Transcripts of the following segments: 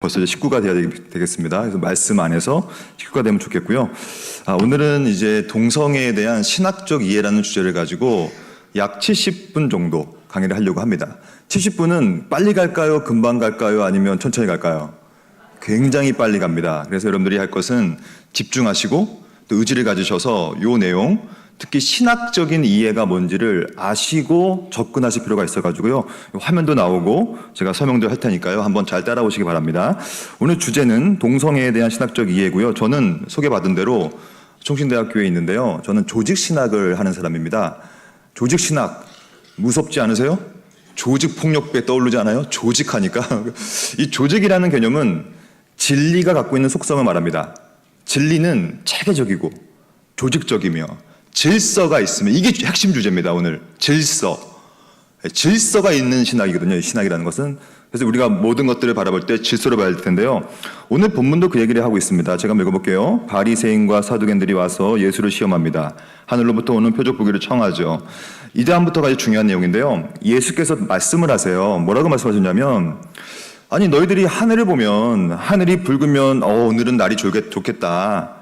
벌써 이제 19가 돼야 되겠습니다. 그래서 말씀 안에서 19가 되면 좋겠고요. 오늘은 이제 동성애에 대한 신학적 이해라는 주제를 가지고 약 70분 정도 강의를 하려고 합니다. 70분은 빨리 갈까요? 금방 갈까요? 아니면 천천히 갈까요? 굉장히 빨리 갑니다. 그래서 여러분들이 할 것은 집중하시고 또 의지를 가지셔서 이 내용, 특히 신학적인 이해가 뭔지를 아시고 접근하실 필요가 있어가지고요. 화면도 나오고 제가 설명도 할 테니까요. 한번 잘 따라오시기 바랍니다. 오늘 주제는 동성애에 대한 신학적 이해고요. 저는 소개받은 대로 총신대학교에 있는데요. 저는 조직신학을 하는 사람입니다. 조직신학 무섭지 않으세요? 조직폭력배 떠오르지 않아요? 조직하니까. 이 조직이라는 개념은 진리가 갖고 있는 속성을 말합니다. 진리는 체계적이고 조직적이며 질서가 있으면, 이게 핵심 주제입니다. 오늘 질서가 있는 신학이거든요. 이 신학이라는 것은. 그래서 우리가 모든 것들을 바라볼 때 질서를 봐야 될 텐데요. 오늘 본문도 그 얘기를 하고 있습니다. 제가 한번 읽어볼게요. 바리새인과 사두개인들이 와서 예수를 시험합니다. 하늘로부터 오는 표적 보기를 청하죠. 이 다음부터가 중요한 내용인데요. 예수께서 말씀을 하세요. 뭐라고 말씀하셨냐면, 아니 너희들이 하늘을 보면, 하늘이 붉으면 오늘은 날이 좋겠다.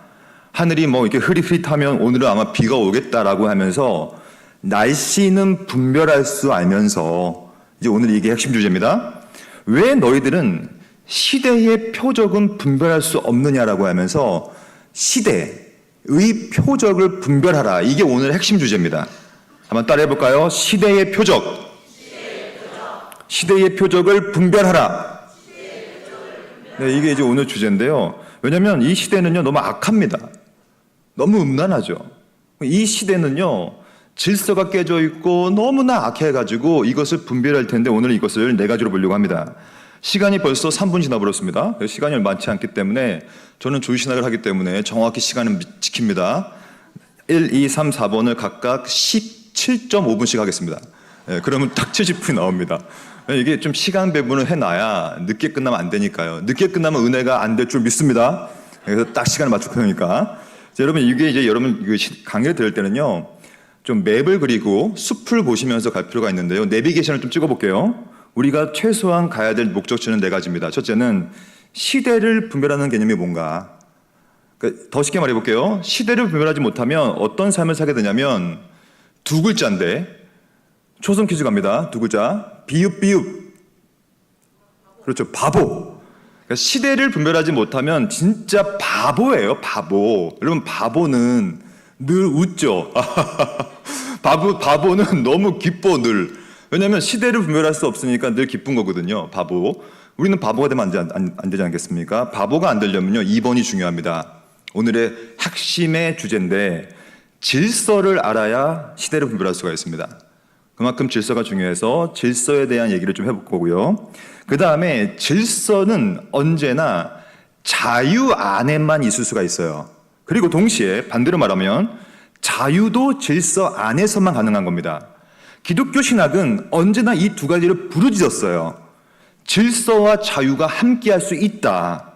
하늘이 뭐 이렇게 흐릿흐릿하면 오늘은 아마 비가 오겠다라고 하면서 날씨는 분별할 수 알면서, 이제 오늘 이게 핵심 주제입니다. 왜 너희들은 시대의 표적은 분별할 수 없느냐라고 하면서 시대의 표적을 분별하라. 이게 오늘 핵심 주제입니다. 한번 따라해 볼까요? 시대의 표적. 시대의 표적을 분별하라. 네, 이게 이제 오늘 주제인데요. 왜냐하면 이 시대는요 너무 악합니다. 너무 음란하죠. 이 시대는요 질서가 깨져 있고 너무나 악해가지고 이것을 분별할 텐데, 오늘 이것을 네 가지로 보려고 합니다. 시간이 벌써 3분 지나버렸습니다. 시간이 많지 않기 때문에 저는 조직신학을 하기 때문에 정확히 시간은 지킵니다. 1, 2, 3, 4번을 각각 17.5분씩 하겠습니다. 그러면 딱 70분이 나옵니다. 이게 좀 시간 배분을 해놔야 늦게 끝나면 안 되니까요. 늦게 끝나면 은혜가 안 될 줄 믿습니다. 그래서 딱 시간을 맞출 거니까. 여러분, 이게 이제 여러분 강의를 들을 때는요, 좀 맵을 그리고 숲을 보시면서 갈 필요가 있는데요. 내비게이션을 좀 찍어볼게요. 우리가 최소한 가야 될 목적지는 네 가지입니다. 첫째는 시대를 분별하는 개념이 뭔가. 그러니까 더 쉽게 말해볼게요. 시대를 분별하지 못하면 어떤 삶을 살게 되냐면, 두 글자인데, 초성 퀴즈 갑니다. 두 글자. 비읍. 그렇죠. 바보. 그러니까 시대를 분별하지 못하면 진짜 바보예요. 바보. 여러분, 바보는 늘 웃죠. 바보는 너무 기뻐 늘. 왜냐하면 시대를 분별할 수 없으니까 늘 기쁜 거거든요. 바보. 우리는 바보가 되면 안 되지 않겠습니까? 바보가 안 되려면요 2번이 중요합니다. 오늘의 핵심의 주제인데, 질서를 알아야 시대를 분별할 수가 있습니다. 그만큼 질서가 중요해서 질서에 대한 얘기를 좀 해볼 거고요. 그 다음에 질서는 언제나 자유 안에만 있을 수가 있어요. 그리고 동시에 반대로 말하면 자유도 질서 안에서만 가능한 겁니다. 기독교 신학은 언제나 이 두 가지를 부르짖었어요. 질서와 자유가 함께할 수 있다.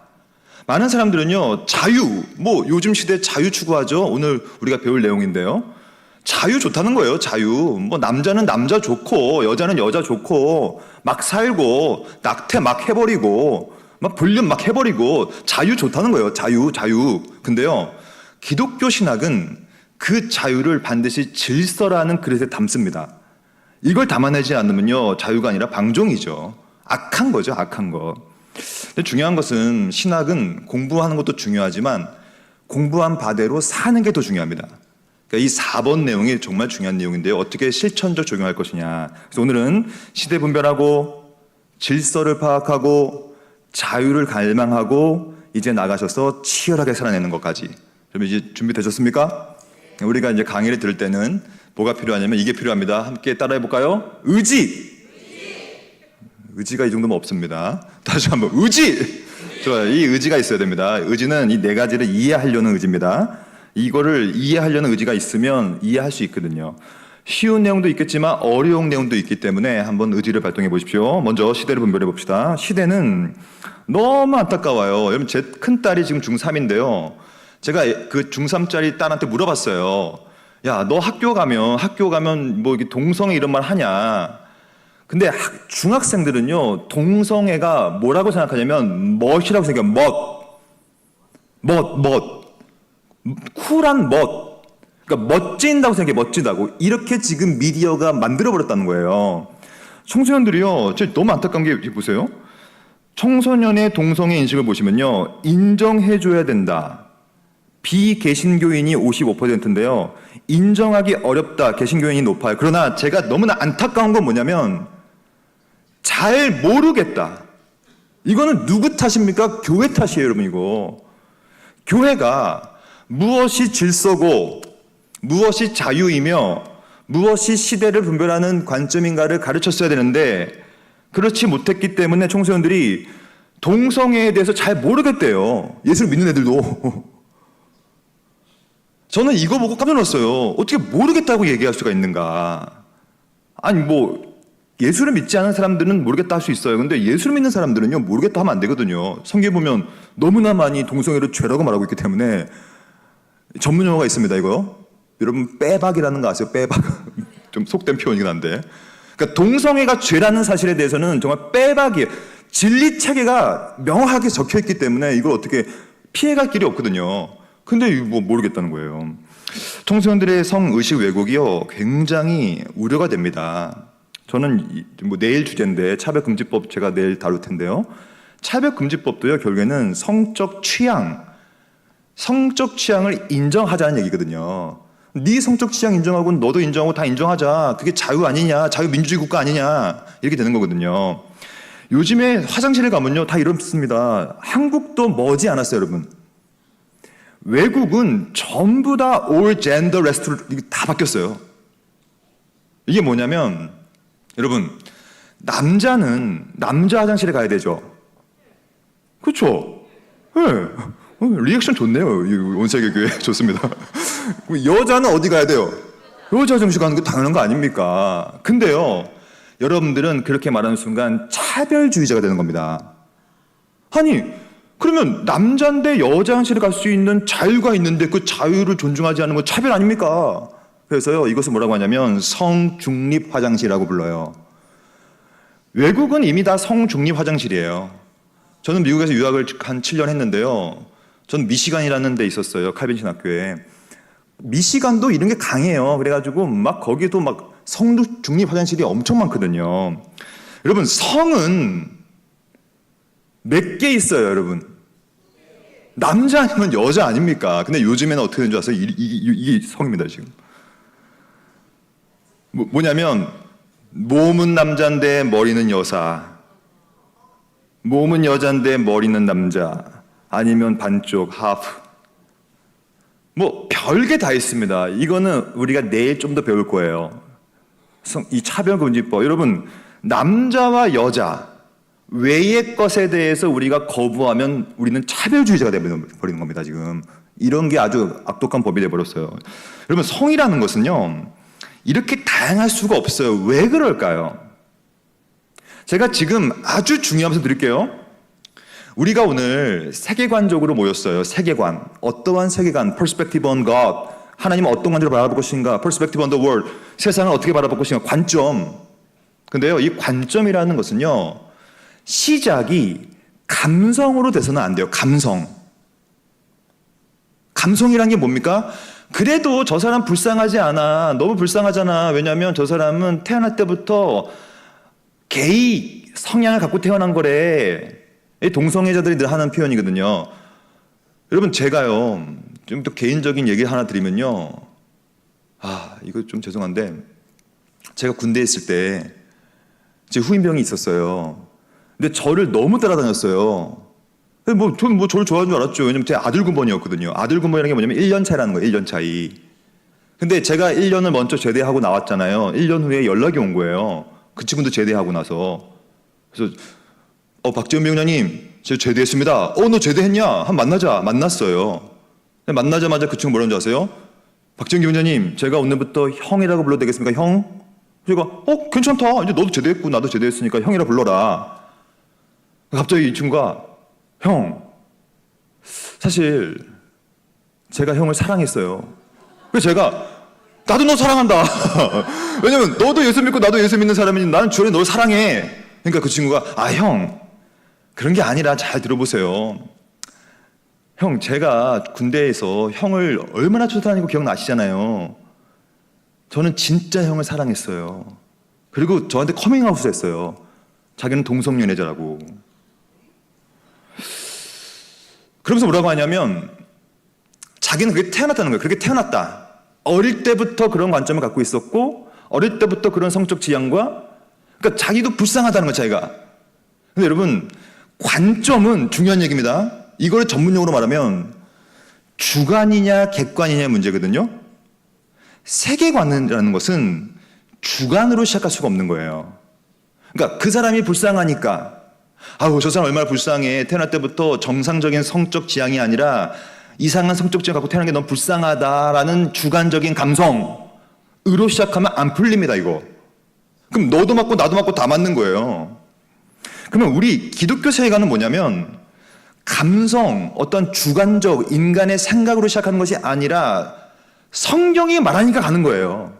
많은 사람들은요, 자유, 요즘 시대에 자유 추구하죠. 오늘 우리가 배울 내용인데요. 자유 좋다는 거예요. 자유. 남자는 남자 좋고 여자는 여자 좋고 막 살고 낙태 막 해버리고 막 불륜 막 해버리고 자유 좋다는 거예요. 자유. 근데요, 기독교 신학은 그 자유를 반드시 질서라는 그릇에 담습니다. 이걸 담아내지 않으면요 자유가 아니라 방종이죠. 악한 거죠. 악한 거. 근데 중요한 것은, 신학은 공부하는 것도 중요하지만 공부한 바대로 사는 게 더 중요합니다. 그러니까 이 4번 내용이 정말 중요한 내용인데요. 어떻게 실천적 적용할 것이냐. 그래서 오늘은 시대 분별하고 질서를 파악하고 자유를 갈망하고 이제 나가셔서 치열하게 살아내는 것까지. 그럼 이제 준비되셨습니까? 우리가 이제 강의를 들을 때는 뭐가 필요하냐면 이게 필요합니다. 함께 따라해 볼까요? 의지가 이 정도면 없습니다. 다시 한번 의지. 좋아요. 이 의지가 있어야 됩니다. 의지는 이 네 가지를 이해하려는 의지입니다. 이거를 이해하려는 의지가 있으면 이해할 수 있거든요. 쉬운 내용도 있겠지만 어려운 내용도 있기 때문에 한번 의지를 발동해 보십시오. 먼저 시대를 분별해 봅시다. 시대는 너무 안타까워요. 여러분, 제 큰딸이 지금 중3인데요. 제가 그 중3짜리 딸한테 물어봤어요. 야, 너 학교 가면 이게 동성애 이런 말 하냐? 근데 중학생들은요, 동성애가 뭐라고 생각하냐면 멋이라고 생각해요. 멋. 쿨한 멋. 그러니까 멋진다고 생각해, 멋지다고. 이렇게 지금 미디어가 만들어버렸다는 거예요. 청소년들이요, 진짜 너무 안타까운 게 보세요. 청소년의 동성애 인식을 보시면요, 인정해줘야 된다. 비개신교인이 55%인데요. 인정하기 어렵다. 개신교인이 높아요. 그러나 제가 너무나 안타까운 건 뭐냐면 잘 모르겠다. 이거는 누구 탓입니까? 교회 탓이에요, 여러분. 이거. 교회가 무엇이 질서고 무엇이 자유이며 무엇이 시대를 분별하는 관점인가를 가르쳤어야 되는데 그렇지 못했기 때문에 청소년들이 동성애에 대해서 잘 모르겠대요. 예수를 믿는 애들도. 저는 이거 보고 깜짝 놀랐어요. 어떻게 모르겠다고 얘기할 수가 있는가. 아니 예수를 믿지 않은 사람들은 모르겠다 할 수 있어요. 근데 예수를 믿는 사람들은요, 모르겠다 하면 안 되거든요. 성경에 보면 너무나 많이 동성애를 죄라고 말하고 있기 때문에 전문 용어가 있습니다. 이거 여러분 빼박이라는 거 아세요? 빼박. 좀 속된 표현이긴 한데, 그러니까 동성애가 죄라는 사실에 대해서는 정말 빼박이에요. 진리 체계가 명확하게 적혀 있기 때문에 이걸 어떻게 피해갈 길이 없거든요. 근데 이거 모르겠다는 거예요. 청소년들의 성의식 왜곡이요, 굉장히 우려가 됩니다. 저는 내일 주제인데 차별금지법 제가 내일 다룰 텐데요. 차별금지법도요, 결국에는 성적 취향을 인정하자는 얘기거든요. 네 성적 취향 인정하고 너도 인정하고 다 인정하자. 그게 자유 아니냐, 자유민주주의 국가 아니냐, 이렇게 되는 거거든요. 요즘에 화장실에 가면요, 다 이렇습니다. 한국도 머지 않았어요, 여러분. 외국은 전부 다 all gender restaurant 다 바뀌었어요. 이게 뭐냐면, 여러분, 남자는 남자 화장실에 가야 되죠. 그렇죠? 네. 리액션 좋네요. 온세계교회 좋습니다. 여자는 어디 가야 돼요? 여자 화장실 가는 거 당연한 거 아닙니까? 근데요, 여러분들은 그렇게 말하는 순간 차별주의자가 되는 겁니다. 아니, 그러면 남자인데 여자 화장실에 갈 수 있는 자유가 있는데 그 자유를 존중하지 않는 건 차별 아닙니까? 그래서요, 이것을 뭐라고 하냐면 성중립 화장실이라고 불러요. 외국은 이미 다 성중립 화장실이에요. 저는 미국에서 유학을 한 7년 했는데요. 전 미시간이라는 데 있었어요. 칼빈 신학교에. 미시간도 이런 게 강해요. 그래가지고 거기도 성중립 화장실이 엄청 많거든요. 여러분, 성은 몇 개 있어요, 여러분. 남자 아니면 여자 아닙니까? 근데 요즘에는 어떻게 되는 줄 아세요? 이게 성입니다, 지금. 뭐냐면 몸은 남자인데 머리는 여사, 몸은 여자인데 머리는 남자, 아니면 반쪽 하프, 별게 다 있습니다. 이거는 우리가 내일 좀 더 배울 거예요. 이 차별금지법. 여러분, 남자와 여자 외의 것에 대해서 우리가 거부하면 우리는 차별주의자가 되어버리는 겁니다. 지금 이런 게 아주 악독한 법이 되어버렸어요. 여러분, 성이라는 것은요, 이렇게 다양할 수가 없어요. 왜 그럴까요? 제가 지금 아주 중요한 말씀 드릴게요. 우리가 오늘 세계관적으로 모였어요. 세계관. 어떠한 세계관? Perspective on God. 하나님은 어떤 관점으로 바라볼 것인가? Perspective on the world. 세상을 어떻게 바라볼 것인가? 관점. 근데요, 이 관점이라는 것은요, 시작이 감성으로 돼서는 안 돼요. 감성이란 게 뭡니까? 그래도 저 사람 불쌍하지 않아. 너무 불쌍하잖아. 왜냐하면 저 사람은 태어날 때부터 게이 성향을 갖고 태어난 거래. 동성애자들이 늘 하는 표현이거든요. 여러분, 제가요, 좀 또 개인적인 얘기 하나 드리면요, 이거 좀 죄송한데, 제가 군대에 있을 때 제 후임병이 있었어요. 근데 저를 너무 따라다녔어요. 저는 저를 좋아하는 줄 알았죠. 왜냐면 제 아들 군번이었거든요. 아들 군번이라는 게 뭐냐면 1년 차이라는 거예요. 1년 차이. 근데 제가 1년을 먼저 제대하고 나왔잖아요. 1년 후에 연락이 온 거예요. 그 친구도 제대하고 나서. 그래서 박지원 병장님, 제가 제대했습니다. 너 제대했냐? 한번 만나자. 만났어요. 만나자마자 그 친구 뭐라는 줄 아세요? 박지원 병장님, 제가 오늘부터 형이라고 불러도 되겠습니까? 형? 제가 괜찮다. 이제 너도 제대했고 나도 제대했으니까 형이라 불러라. 갑자기 이 친구가, 형, 사실 제가 형을 사랑했어요. 그래서 제가 나도 너 사랑한다. 왜냐면 너도 예수 믿고 나도 예수 믿는 사람이니 나는 주 안에 널 사랑해. 그러니까 그 친구가 형 그런 게 아니라 잘 들어보세요. 형 제가 군대에서 형을 얼마나 쫓아다니고 기억나시잖아요. 저는 진짜 형을 사랑했어요. 그리고 저한테 커밍아웃을 했어요. 자기는 동성연애자라고. 그러면서 뭐라고 하냐면 자기는 그렇게 태어났다는 거예요. 그렇게 태어났다. 어릴 때부터 그런 관점을 갖고 있었고 어릴 때부터 그런 성적 지향과 그러니까 자기도 불쌍하다는 거예요. 자기가. 근데 여러분 관점은 중요한 얘기입니다. 이걸 전문용어로 말하면 주관이냐 객관이냐의 문제거든요. 세계관이라는 것은 주관으로 시작할 수가 없는 거예요. 그러니까 그 사람이 불쌍하니까 아우 저 사람 얼마나 불쌍해. 태어날 때부터 정상적인 성적 지향이 아니라 이상한 성적 지향 갖고 태어난 게 너무 불쌍하다라는 주관적인 감성으로 시작하면 안 풀립니다. 이거. 그럼 너도 맞고 나도 맞고 다 맞는 거예요. 그러면 우리 기독교 세계관은 뭐냐면 감성, 어떤 주관적 인간의 생각으로 시작하는 것이 아니라 성경이 말하니까 가는 거예요.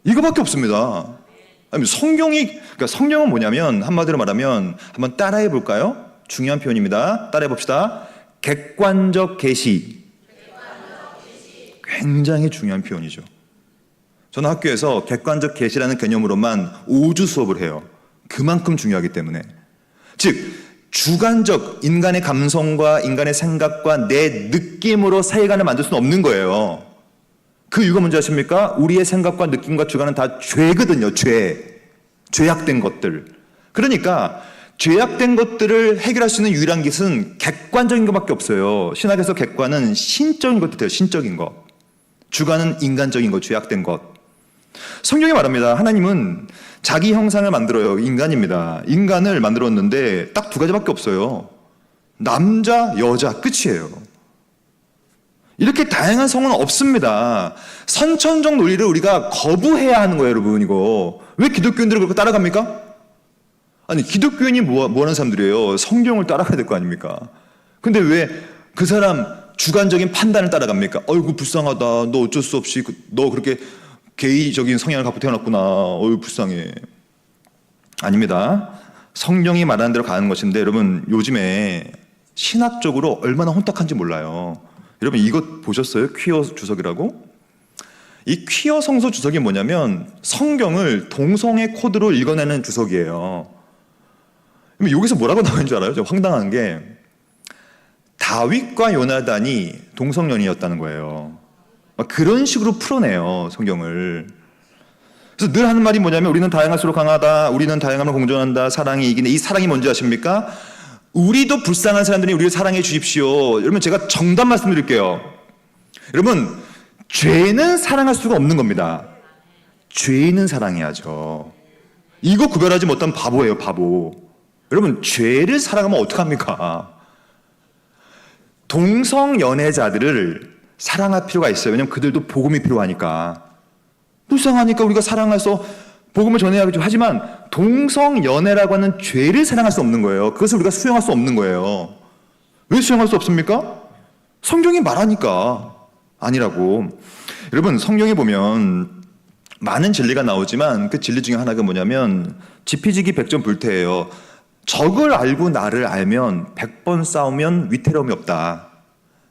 이거밖에 없습니다. 아니, 그러니까 성경은 뭐냐면 한마디로 말하면 한번 따라해 볼까요? 중요한 표현입니다. 따라해 봅시다. 객관적 계시. 굉장히 중요한 표현이죠. 저는 학교에서 객관적 계시라는 개념으로만 5주 수업을 해요. 그만큼 중요하기 때문에. 즉 주관적 인간의 감성과 인간의 생각과 내 느낌으로 세계관을 만들 수는 없는 거예요. 그 이유가 뭔지 아십니까? 우리의 생각과 느낌과 주관은 다 죄거든요. 죄악된 것들. 그러니까 죄악된 것들을 해결할 수 있는 유일한 것은 객관적인 것밖에 없어요. 신학에서 객관은 신적인 것도 돼요. 신적인 것. 주관은 인간적인 것, 죄악된 것. 성경이 말합니다. 하나님은 자기 형상을 만들어요. 인간입니다. 인간을 만들었는데 딱 두 가지밖에 없어요. 남자, 여자, 끝이에요. 이렇게 다양한 성은 없습니다. 선천적 논리를 우리가 거부해야 하는 거예요, 여러분. 이거 왜 기독교인들을 그렇게 따라갑니까? 아니 기독교인이 뭐 하는 사람들이에요? 성경을 따라가야 될 거 아닙니까? 근데 왜 그 사람 주관적인 판단을 따라갑니까? 어이구 불쌍하다. 너 어쩔 수 없이 너 그렇게 게이적인 성향을 갖고 태어났구나. 어이 불쌍해. 아닙니다. 성경이 말하는 대로 가는 것인데 여러분 요즘에 신학적으로 얼마나 혼탁한지 몰라요. 여러분 이것 보셨어요? 퀴어 주석이라고? 이 퀴어 성서 주석이 뭐냐면 성경을 동성애 코드로 읽어내는 주석이에요. 여기서 뭐라고 나오는 줄 알아요? 좀 황당한 게 다윗과 요나단이 동성연이었다는 거예요. 그런 식으로 풀어내요, 성경을. 그래서 늘 하는 말이 뭐냐면 우리는 다양할수록 강하다. 우리는 다양함을 공존한다. 사랑이 이기네. 이 사랑이 뭔지 아십니까? 우리도 불쌍한 사람들이 우리를 사랑해 주십시오. 여러분 제가 정답 말씀드릴게요. 여러분 죄는 사랑할 수가 없는 겁니다. 죄인은 사랑해야죠. 이거 구별하지 못한 바보예요, 바보. 여러분 죄를 사랑하면 어떡합니까? 동성연애자들을 사랑할 필요가 있어요. 왜냐하면 그들도 복음이 필요하니까. 불쌍하니까 우리가 사랑해서 복음을 전해야겠죠. 하지만 동성연애라고 하는 죄를 사랑할 수 없는 거예요. 그것을 우리가 수용할 수 없는 거예요. 왜 수용할 수 없습니까? 성경이 말하니까 아니라고. 여러분 성경에 보면 많은 진리가 나오지만 그 진리 중에 하나가 뭐냐면 지피지기 백전불태예요. 적을 알고 나를 알면 100번 싸우면 위태로움이 없다.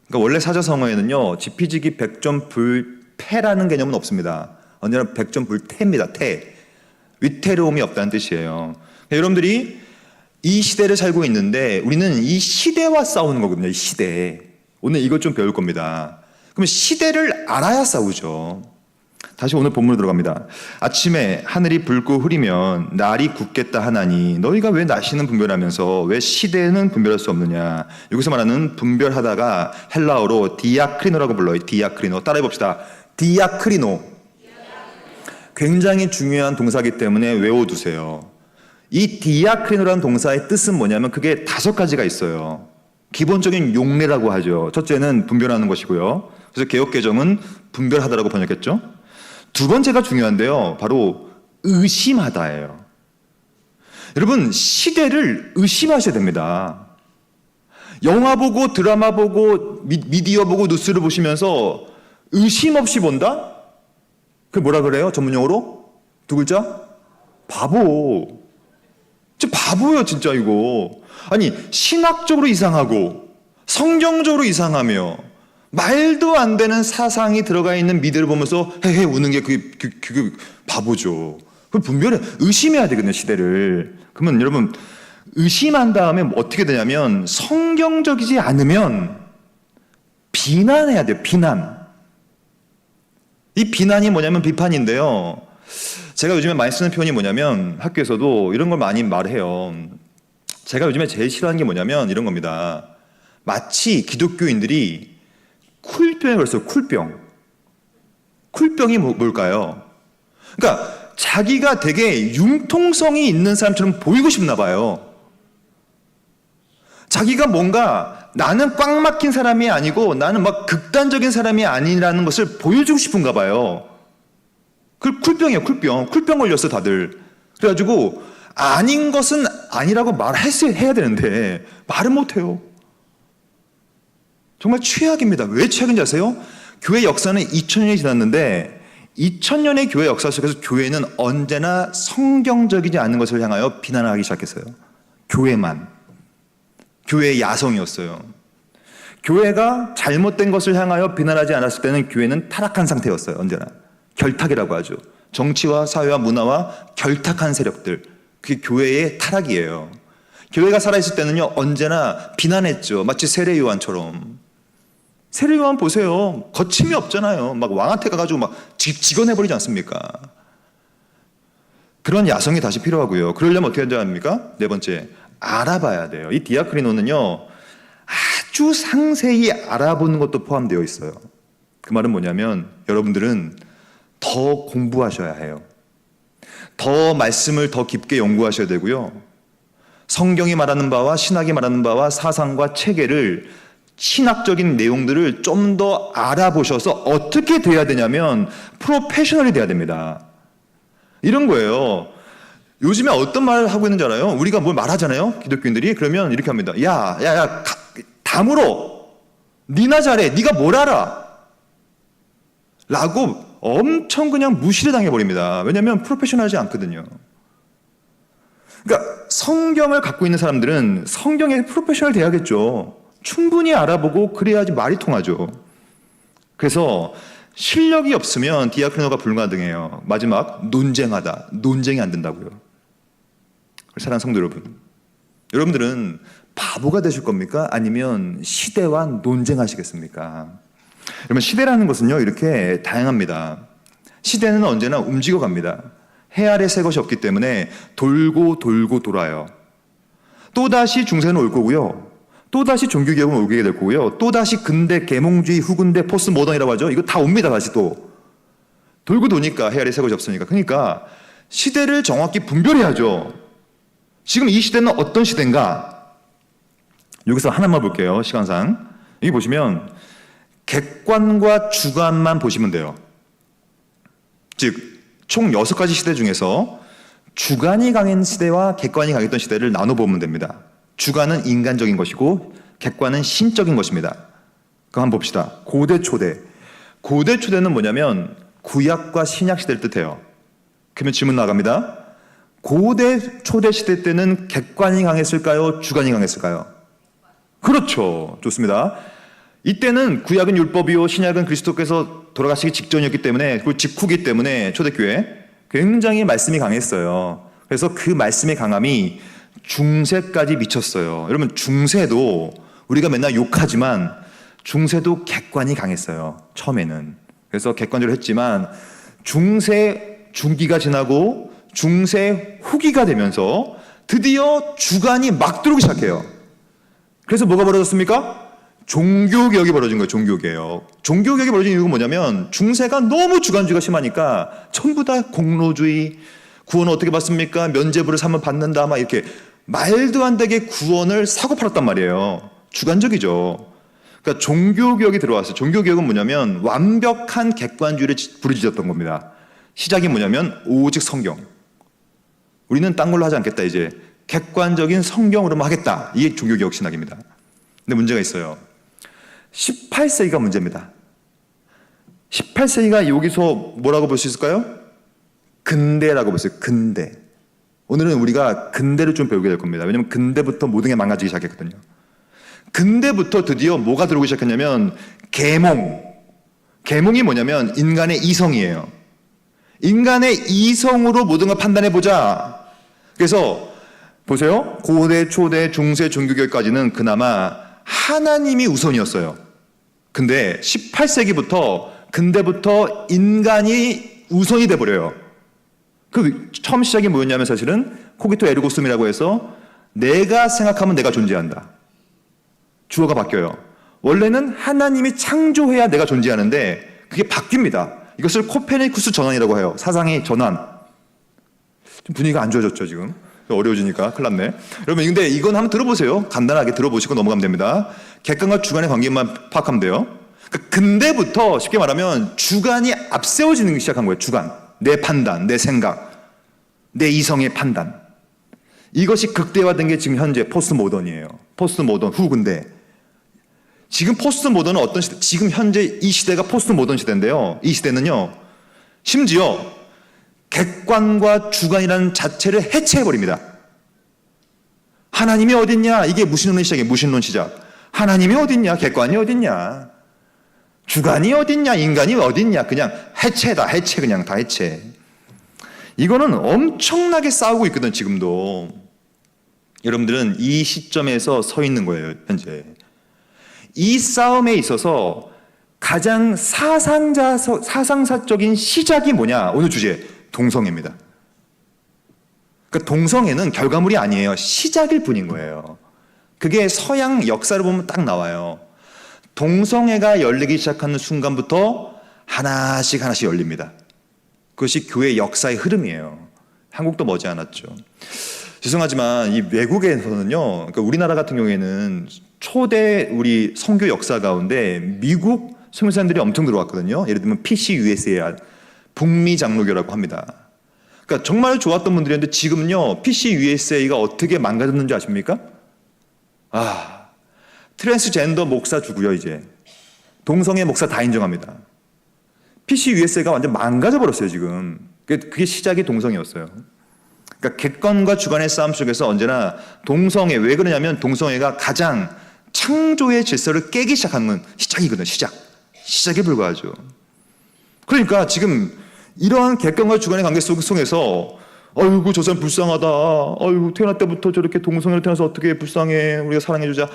그러니까 원래 사자성어에는요 지피지기 백전불패라는 개념은 없습니다. 언제나 백전불태입니다. 태. 위태로움이 없다는 뜻이에요. 여러분들이 이 시대를 살고 있는데 우리는 이 시대와 싸우는 거거든요. 이 시대. 오늘 이것 좀 배울 겁니다. 그럼 시대를 알아야 싸우죠. 다시 오늘 본문으로 들어갑니다. 아침에 하늘이 붉고 흐리면 날이 굳겠다 하나니 너희가 왜 날씨는 분별하면서 왜 시대는 분별할 수 없느냐. 여기서 말하는 분별하다가 헬라어로 디아크리노라고 불러요. 디아크리노. 따라해 봅시다. 디아크리노. 굉장히 중요한 동사이기 때문에 외워두세요. 이 디아크리노라는 동사의 뜻은 뭐냐면 그게 5가지가 있어요. 기본적인 용례라고 하죠. 첫째는 분별하는 것이고요. 그래서 개역개정은 분별하다라고 번역했죠. 두 번째가 중요한데요. 바로 의심하다예요. 여러분 시대를 의심하셔야 됩니다. 영화 보고 드라마 보고 미디어 보고 뉴스를 보시면서 의심 없이 본다? 그 뭐라 그래요? 전문용어로? 두 글자? 바보. 진짜 바보예요, 진짜 이거. 아니, 신학적으로 이상하고 성경적으로 이상하며 말도 안 되는 사상이 들어가 있는 미드를 보면서 헤헤 우는 게 그게 바보죠. 그걸 분별해 의심해야 되거든요, 시대를. 그러면 여러분 의심한 다음에 어떻게 되냐면 성경적이지 않으면 비난해야 돼요. 비난. 이 비난이 뭐냐면 비판인데요. 제가 요즘에 많이 쓰는 표현이 뭐냐면 학교에서도 이런 걸 많이 말해요. 제가 요즘에 제일 싫어하는 게 뭐냐면 이런 겁니다. 마치 기독교인들이 쿨병에 걸렸어요. 쿨병. 쿨병이 뭘까요? 그러니까 자기가 되게 융통성이 있는 사람처럼 보이고 싶나 봐요. 자기가 뭔가 나는 꽉 막힌 사람이 아니고 나는 막 극단적인 사람이 아니라는 것을 보여주고 싶은가 봐요. 그 쿨병이에요, 쿨병. 쿨병 걸렸어, 다들. 그래가지고 아닌 것은 아니라고 해야 되는데 말을 못해요. 정말 최악입니다. 왜 최악인지 아세요? 교회 역사는 2000년이 지났는데 2000년의 교회 역사 속에서 교회는 언제나 성경적이지 않은 것을 향하여 비난하기 시작했어요. 교회만. 교회의 야성이었어요. 교회가 잘못된 것을 향하여 비난하지 않았을 때는 교회는 타락한 상태였어요. 언제나. 결탁이라고 하죠. 정치와 사회와 문화와 결탁한 세력들. 그게 교회의 타락이에요. 교회가 살아있을 때는요, 언제나 비난했죠. 마치 세례요한처럼. 세례요한 보세요. 거침이 없잖아요. 막 왕한테 가가지고 막 직언해버리지 않습니까? 그런 야성이 다시 필요하고요. 그러려면 어떻게 해야 합니까? 네 번째, 알아봐야 돼요. 이 디아크리노는요, 아주 상세히 알아보는 것도 포함되어 있어요. 그 말은 뭐냐면 여러분들은 더 공부하셔야 해요. 더 말씀을 더 깊게 연구하셔야 되고요. 성경이 말하는 바와 신학이 말하는 바와 사상과 체계를 신학적인 내용들을 좀 더 알아보셔서 어떻게 돼야 되냐면 프로페셔널이 돼야 됩니다. 이런 거예요. 요즘에 어떤 말을 하고 있는지 알아요? 우리가 뭘 말하잖아요, 기독교인들이. 그러면 이렇게 합니다. 야, 다 물어. 니나 잘해. 니가 뭘 알아? 라고 엄청 그냥 무시를 당해버립니다. 왜냐하면 프로페셔널하지 않거든요. 그러니까 성경을 갖고 있는 사람들은 성경에 프로페셔널 돼야겠죠. 충분히 알아보고 그래야지 말이 통하죠. 그래서 실력이 없으면 디아크노가 불가능해요. 마지막, 논쟁하다. 논쟁이 안 된다고요. 사랑하는 성도 여러분, 여러분들은 바보가 되실 겁니까? 아니면 시대와 논쟁하시겠습니까? 여러분, 시대라는 것은요, 이렇게 다양합니다. 시대는 언제나 움직여 갑니다. 해 아래 새 것이 없기 때문에 돌고 돌고 돌아요. 또다시 중세는 올 거고요. 또다시 종교개혁은 오게 될 거고요. 또다시 근대, 계몽주의, 후근대, 포스트 모던이라고 하죠. 이거 다 옵니다, 다시 또. 돌고 도니까 해 아래 새 것이 없으니까. 그러니까 시대를 정확히 분별해야죠. 지금 이 시대는 어떤 시대인가? 여기서 하나만 볼게요, 시간상. 여기 보시면 객관과 주관만 보시면 돼요. 즉, 총 6가지 시대 중에서 주관이 강한 시대와 객관이 강했던 시대를 나눠보면 됩니다. 주관은 인간적인 것이고 객관은 신적인 것입니다. 그거 한번 봅시다. 고대 초대. 고대 초대는 뭐냐면 구약과 신약 시대를 뜻해요. 그러면 질문 나갑니다. 고대 초대 시대 때는 객관이 강했을까요? 주관이 강했을까요? 그렇죠. 좋습니다. 이때는 구약은 율법이요, 신약은 그리스도께서 돌아가시기 직전이었기 때문에, 그리고 직후기 때문에 초대교회 굉장히 말씀이 강했어요. 그래서 그 말씀의 강함이 중세까지 미쳤어요. 여러분, 중세도 우리가 맨날 욕하지만 중세도 객관이 강했어요. 처음에는. 그래서 객관적으로 했지만 중세 중기가 지나고 중세 후기가 되면서 드디어 주관이 막 들어오기 시작해요. 그래서 뭐가 벌어졌습니까? 종교개혁이 벌어진 거예요. 종교개혁. 종교개혁이 벌어진 이유가 뭐냐면 중세가 너무 주관주의가 심하니까 전부 다 공로주의, 구원을 어떻게 받습니까? 면죄부를 사면 받는다, 막 이렇게 말도 안 되게 구원을 사고 팔았단 말이에요. 주관적이죠. 그러니까 종교개혁이 들어왔어요. 종교개혁은 뭐냐면 완벽한 객관주의를 부르짖었던 겁니다. 시작이 뭐냐면 오직 성경. 우리는 딴 걸로 하지 않겠다. 이제 객관적인 성경으로만 하겠다. 이게 종교개혁 신학입니다. 근데 문제가 있어요. 18세기가 문제입니다. 18세기가 여기서 뭐라고 볼 수 있을까요? 근대라고 볼 수 있어요. 근대. 오늘은 우리가 근대를 좀 배우게 될 겁니다. 왜냐하면 근대부터 모든 게 망가지기 시작했거든요. 근대부터 드디어 뭐가 들어오기 시작했냐면 계몽. 계몽이 뭐냐면 인간의 이성이에요. 인간의 이성으로 모든 걸 판단해보자. 그래서 보세요. 고대, 초대, 중세, 중교교까지는 그나마 하나님이 우선이었어요. 근데 18세기부터 근대부터 인간이 우선이 돼버려요. 그 처음 시작이 뭐였냐면 사실은 코기토 에르고 숨이라고 해서 내가 생각하면 내가 존재한다. 주어가 바뀌어요. 원래는 하나님이 창조해야 내가 존재하는데 그게 바뀝니다. 이것을 코페르니쿠스 전환이라고 해요. 사상의 전환. 좀 분위기가 안 좋아졌죠 지금. 어려워지니까 큰일 났네. 여러분 근데 이건 한번 들어보세요. 간단하게 들어보시고 넘어가면 됩니다. 객관과 주관의 관계만 파악하면 돼요. 그러니까 근대부터 쉽게 말하면 주관이 앞세워지기 시작한 거예요. 주관. 내 판단, 내 생각, 내 이성의 판단. 이것이 극대화된 게 지금 현재 포스트 모던이에요. 포스트 모던 후 근대. 지금 포스트 모던은 어떤 시대? 지금 현재 이 시대가 포스트 모던 시대인데요. 이 시대는요. 심지어 객관과 주관이라는 자체를 해체해버립니다. 하나님이 어딨냐? 이게 무신론의 시작이에요. 무신론 시작. 하나님이 어딨냐? 객관이 어딨냐? 주관이 어딨냐? 인간이 어딨냐? 그냥 해체다. 해체 그냥 다 해체. 이거는 엄청나게 싸우고 있거든 지금도. 여러분들은 이 시점에서 서 있는 거예요. 현재. 이 싸움에 있어서 가장 사상사적인 시작이 뭐냐? 오늘 주제 동성애입니다. 그러니까 동성애는 결과물이 아니에요. 시작일 뿐인 거예요. 그게 서양 역사를 보면 딱 나와요. 동성애가 열리기 시작하는 순간부터 하나씩 열립니다. 그것이 교회 역사의 흐름이에요. 한국도 머지않았죠. 죄송하지만 이 외국에서는요, 그러니까 우리나라 같은 경우에는 초대 우리 선교 역사 가운데 미국 선교사님들이 엄청 들어왔거든요. 예를 들면 PCUSA, 북미 장로교라고 합니다. 그러니까 정말 좋았던 분들이었는데 지금은요, PCUSA가 어떻게 망가졌는지 아십니까? 트랜스젠더 목사 주고요, 이제. 동성애 목사 다 인정합니다. PCUSA가 완전 망가져 버렸어요, 지금. 그게 시작이 동성애였어요. 그러니까 객관과 주관의 싸움 속에서 언제나 동성애, 왜 그러냐면 동성애가 가장 창조의 질서를 깨기 시작하는 시작이거든요, 시작에 불과하죠. 그러니까 지금 이러한 객관과 주관의 관계 속에서 아이고 저 사람 불쌍하다. 아이고 태어날 때부터 저렇게 동성애로 태어나서 어떻게 불쌍해. 우리가 사랑해주자.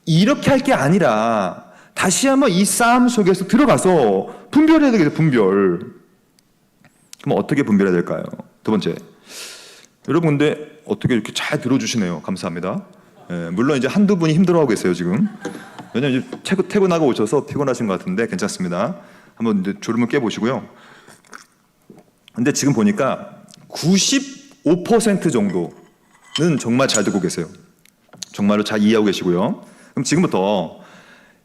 이렇게 할 게 아니라 다시 한번 이 싸움 속에서 들어가서 분별해야 되겠죠. 분별. 그럼 어떻게 분별해야 될까요? 두 번째. 여러분 근데 어떻게 이렇게 잘 들어주시네요. 감사합니다. 물론 이제 한두 분이 힘들어하고 계세요 지금. 왜냐면 이제 퇴근하고 오셔서 피곤하신 것 같은데 괜찮습니다. 한번 이제 졸음을 깨보시고요. 근데 지금 보니까 95% 정도는 정말 잘 듣고 계세요. 정말로 잘 이해하고 계시고요. 그럼 지금부터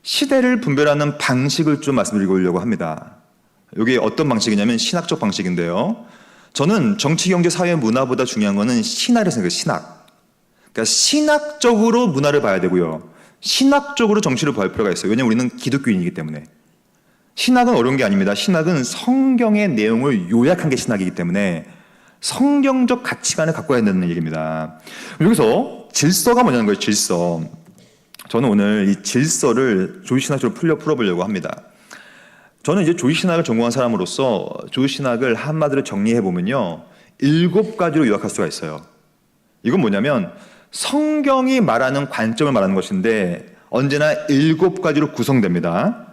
시대를 분별하는 방식을 좀 말씀드리려고 합니다. 이게 어떤 방식이냐면 신학적 방식인데요. 저는 정치, 경제, 사회, 문화보다 중요한 거는 신학이라고 생각해요. 신학. 그러니까 신학적으로 문화를 봐야 되고요. 신학적으로 정치를 볼 필요가 있어요. 왜냐하면 우리는 기독교인이기 때문에. 신학은 어려운 게 아닙니다. 신학은 성경의 내용을 요약한 게 신학이기 때문에 성경적 가치관을 갖고 와야 된다는 얘기입니다. 여기서 질서가 뭐냐는 거예요. 질서. 저는 오늘 이 질서를 조지신학적으로 풀어보려고 합니다. 저는 이제 조지신학을 전공한 사람으로서 조지신학을 한마디로 정리해보면요. 7가지로 요약할 수가 있어요. 이건 뭐냐면 성경이 말하는 관점을 말하는 것인데 언제나 7가지로 구성됩니다.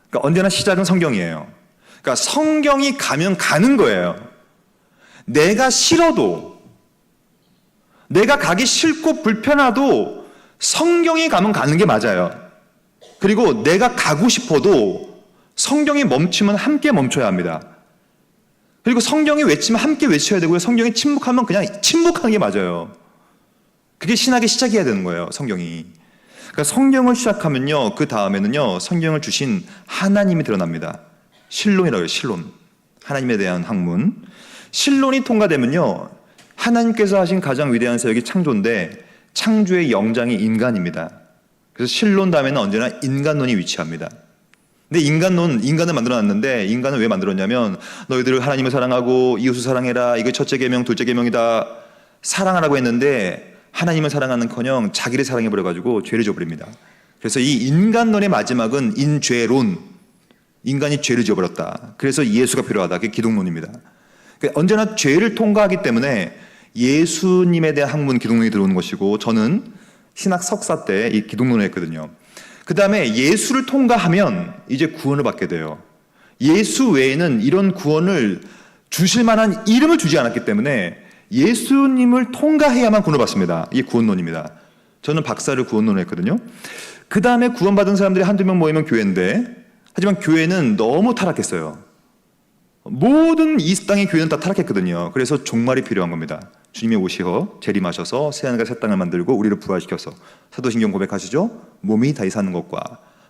그러니까 언제나 시작은 성경이에요. 그러니까 성경이 가면 가는 거예요. 내가 싫어도, 내가 가기 싫고 불편하도 성경이 가면 가는 게 맞아요. 그리고 내가 가고 싶어도 성경이 멈추면 함께 멈춰야 합니다. 그리고 성경이 외치면 함께 외쳐야 되고요. 성경이 침묵하면 그냥 침묵하는 게 맞아요. 그게 신학의 시작이어야 되는 거예요. 성경이. 그러니까 성경을 시작하면요. 그 다음에는요. 성경을 주신 하나님이 드러납니다. 신론이라고 해요. 신론. 하나님에 대한 학문. 신론이 통과되면요. 하나님께서 하신 가장 위대한 사역이 창조인데 창조의 영장이 인간입니다. 그래서 신론 다음에는 언제나 인간론이 위치합니다. 근데 인간을 만들어놨는데, 인간을 왜 만들었냐면 너희들 하나님을 사랑하고 이웃을 사랑해라, 이게 첫째 계명, 둘째 계명이다, 사랑하라고 했는데 하나님을 사랑하는커녕 자기를 사랑해버려가지고 죄를 져버립니다. 그래서 이 인간론의 마지막은 인죄론, 인간이 죄를 지어버렸다. 그래서 예수가 필요하다. 그게 기독론입니다. 그러니까 언제나 죄를 통과하기 때문에 예수님에 대한 학문 기독론이 들어오는 것이고, 저는 신학 석사 때 이 기독론을 했거든요. 그 다음에 예수를 통과하면 이제 구원을 받게 돼요. 예수 외에는 이런 구원을 주실 만한 이름을 주지 않았기 때문에 예수님을 통과해야만 구원을 받습니다. 이게 구원론입니다. 저는 박사를 구원론을 했거든요. 그 다음에 구원받은 사람들이 한두 명 모이면 교회인데, 하지만 교회는 너무 타락했어요. 모든 이 땅의 교회는 다 타락했거든요. 그래서 종말이 필요한 겁니다. 주님이 오시어 재림하셔서 새하늘과 새 땅을 만들고 우리를 부활시켜서, 사도신경 고백하시죠? 몸이 다시 사는 것과